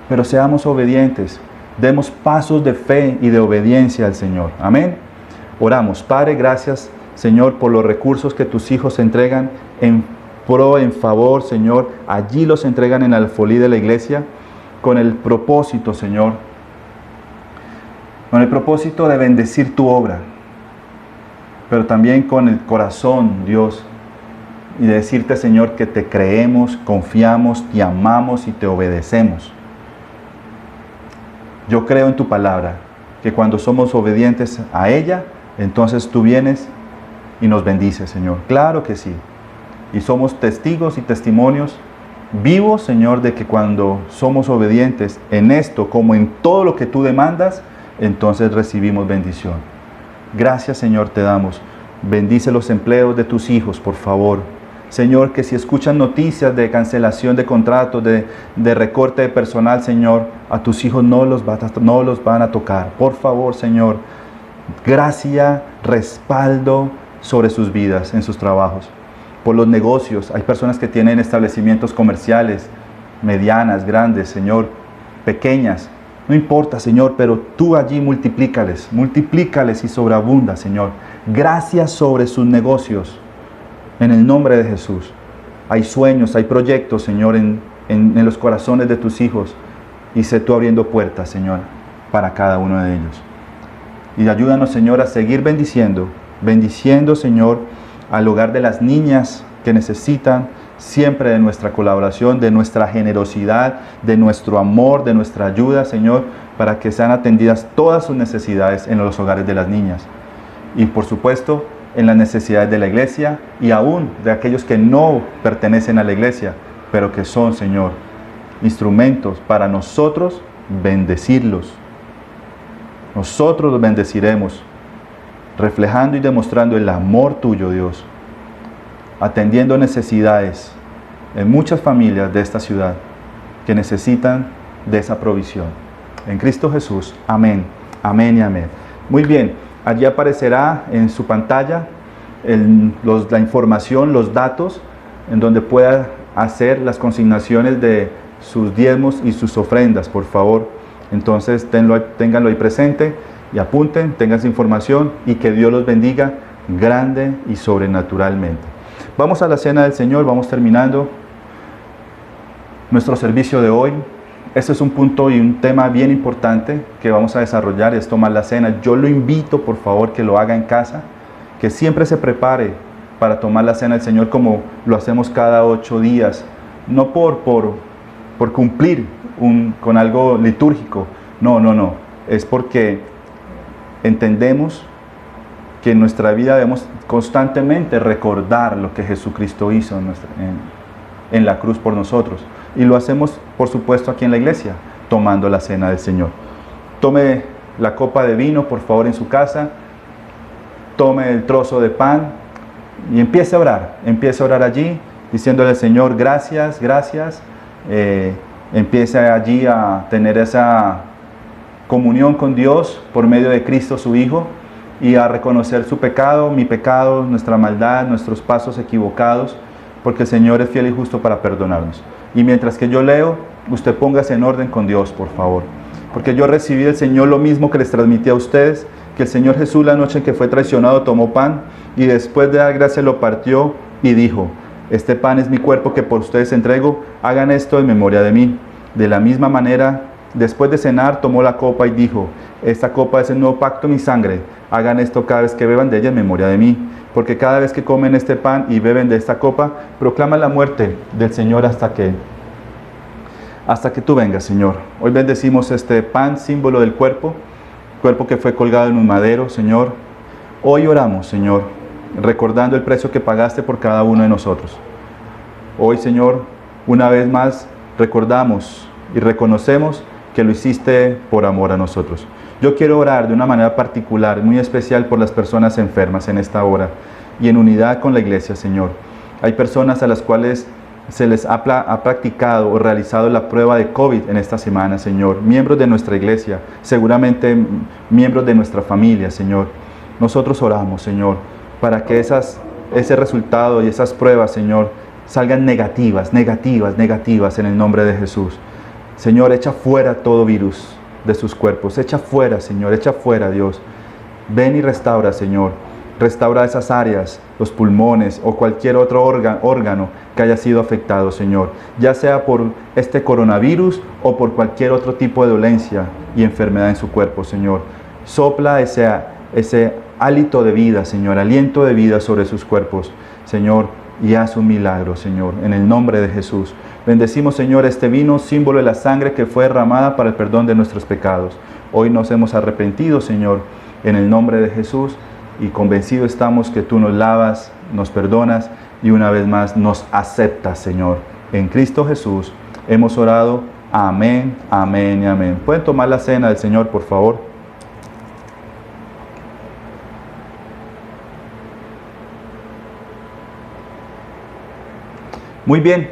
Pero seamos obedientes, demos pasos de fe y de obediencia al Señor. Amén. Oramos. Padre, gracias, Señor, por los recursos que tus hijos entregan en favor, Señor. Allí los entregan en la alfolí de la iglesia con el propósito, Señor, con el propósito de bendecir tu obra, pero también con el corazón, Dios, y de decirte, Señor, que te creemos, confiamos, te amamos y te obedecemos. Yo creo en tu palabra, que cuando somos obedientes a ella, entonces tú vienes y nos bendices, Señor. Claro que sí. Y somos testigos y testimonios vivos, Señor, de que cuando somos obedientes en esto, como en todo lo que tú demandas, entonces recibimos bendición. Gracias, Señor, te damos. Bendice los empleos de tus hijos, por favor. Señor, que si escuchan noticias de cancelación de contratos, de recorte de personal, Señor, a tus hijos no los van a tocar. Por favor, Señor, gracia, respaldo sobre sus vidas, en sus trabajos. Por los negocios, hay personas que tienen establecimientos comerciales, medianas, grandes, Señor, pequeñas. No importa, Señor, pero tú allí multiplícales y sobreabunda, Señor. Gracias sobre sus negocios. En el nombre de Jesús. Hay sueños, hay proyectos, Señor, en los corazones de tus hijos. Y sé tú abriendo puertas, Señor, para cada uno de ellos. Y ayúdanos, Señor, a seguir bendiciendo, Señor, al hogar de las niñas que necesitan siempre de nuestra colaboración, de nuestra generosidad, de nuestro amor, de nuestra ayuda, Señor, para que sean atendidas todas sus necesidades en los hogares de las niñas. Y por supuesto, en las necesidades de la iglesia y aún de aquellos que no pertenecen a la iglesia, pero que son, Señor, instrumentos para nosotros bendecirlos. Nosotros los bendeciremos, reflejando y demostrando el amor tuyo, Dios, atendiendo necesidades en muchas familias de esta ciudad que necesitan de esa provisión. En Cristo Jesús, amén, amén y amén. Muy bien. Allí aparecerá en su pantalla la información, los datos, en donde pueda hacer las consignaciones de sus diezmos y sus ofrendas, por favor. Entonces, ténganlo ahí presente y apunten, tengan esa información y que Dios los bendiga grande y sobrenaturalmente. Vamos a la cena del Señor, vamos terminando nuestro servicio de hoy. Este es un punto y un tema bien importante que vamos a desarrollar, es tomar la cena. Yo lo invito, por favor, que lo haga en casa, que siempre se prepare para tomar la cena del Señor como lo hacemos cada 8 días. No por cumplir con algo litúrgico, no. Es porque entendemos que en nuestra vida debemos constantemente recordar lo que Jesucristo hizo en la cruz por nosotros. Y lo hacemos, por supuesto, aquí en la iglesia, tomando la cena del Señor. Tome la copa de vino, por favor, en su casa. Tome el trozo de pan y empiece a orar. Empiece a orar allí, diciéndole al Señor, gracias. Empiece allí a tener esa comunión con Dios por medio de Cristo, su Hijo, y a reconocer su pecado, mi pecado, nuestra maldad, nuestros pasos equivocados, porque el Señor es fiel y justo para perdonarnos. Y mientras que yo leo, usted póngase en orden con Dios, por favor. Porque yo recibí del Señor lo mismo que les transmití a ustedes, que el Señor Jesús la noche en que fue traicionado tomó pan y después de dar gracias lo partió y dijo, este pan es mi cuerpo que por ustedes entrego, hagan esto en memoria de mí. De la misma manera, después de cenar, tomó la copa y dijo, esta copa es el nuevo pacto en mi sangre, hagan esto cada vez que beban de ella en memoria de mí. Porque cada vez que comen este pan y beben de esta copa, proclaman la muerte del Señor hasta que tú vengas, Señor. Hoy bendecimos este pan, símbolo del cuerpo que fue colgado en un madero, Señor. Hoy oramos, Señor, recordando el precio que pagaste por cada uno de nosotros. Hoy, Señor, una vez más recordamos y reconocemos que lo hiciste por amor a nosotros. Yo quiero orar de una manera particular, muy especial por las personas enfermas en esta hora y en unidad con la iglesia, Señor. Hay personas a las cuales se les ha practicado o realizado la prueba de COVID en esta semana, Señor. Miembros de nuestra iglesia, seguramente miembros de nuestra familia, Señor. nosotros oramos, Señor, para que ese resultado y esas pruebas, Señor, salgan negativas en el nombre de Jesús. Señor, echa fuera todo virus de sus cuerpos, echa fuera, Señor, echa fuera, Dios. Ven y restaura, Señor, restaura esas áreas, los pulmones o cualquier otro órgano que haya sido afectado, Señor, ya sea por este coronavirus o por cualquier otro tipo de dolencia y enfermedad en su cuerpo, Señor. Sopla ese hálito de vida, Señor, aliento de vida sobre sus cuerpos, Señor, y haz un milagro, Señor, en el nombre de Jesús. Bendecimos, Señor, este vino, símbolo de la sangre que fue derramada para el perdón de nuestros pecados. Hoy nos hemos arrepentido, Señor, en el nombre de Jesús, y convencidos estamos que tú nos lavas, nos perdonas y una vez más nos aceptas, Señor. En Cristo Jesús hemos orado. Amén, amén y amén. ¿Pueden tomar la cena del Señor, por favor? Muy bien,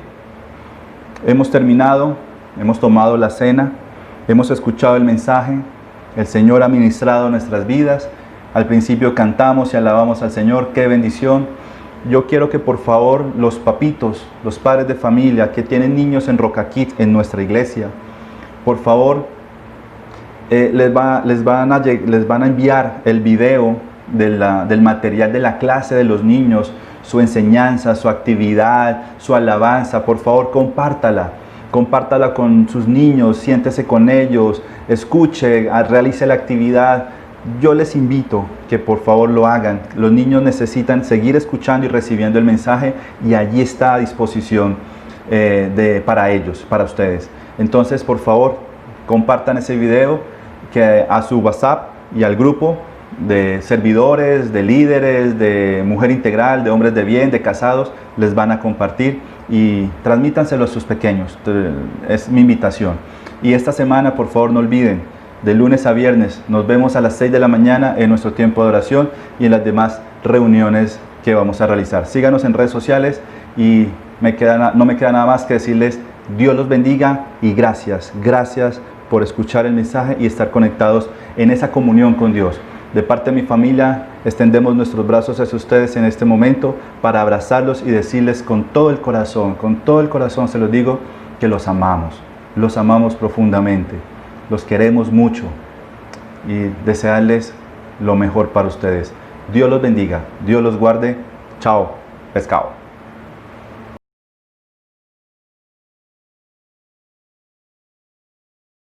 hemos terminado, hemos tomado la cena, hemos escuchado el mensaje, el Señor ha ministrado nuestras vidas. Al principio cantamos y alabamos al Señor, qué bendición. Yo quiero que por favor los papitos, los padres de familia que tienen niños en Roca Kids en nuestra iglesia, por favor les van a enviar el video del material de la clase de los niños, su enseñanza, su actividad, su alabanza. Por favor, compártala con sus niños, siéntese con ellos, escuche, realice la actividad. Yo les invito que por favor lo hagan. Los niños necesitan seguir escuchando y recibiendo el mensaje, y allí está a disposición para ellos, para ustedes. Entonces, por favor, compartan ese video a su WhatsApp y al grupo de servidores, de líderes, de Mujer Integral, de Hombres de Bien, de casados. Les van a compartir y transmítanselo a sus pequeños. Es mi invitación. Y esta semana, por favor, no olviden, de lunes a viernes nos vemos a las 6 de la mañana en nuestro tiempo de oración y en las demás reuniones que vamos a realizar. Síganos en redes sociales y no me queda nada más que decirles: Dios los bendiga y gracias por escuchar el mensaje y estar conectados en esa comunión con Dios. De parte de mi familia, extendemos nuestros brazos hacia ustedes en este momento para abrazarlos y decirles con todo el corazón se los digo, que los amamos profundamente, los queremos mucho y desearles lo mejor para ustedes. Dios los bendiga, Dios los guarde. Chao, pescado.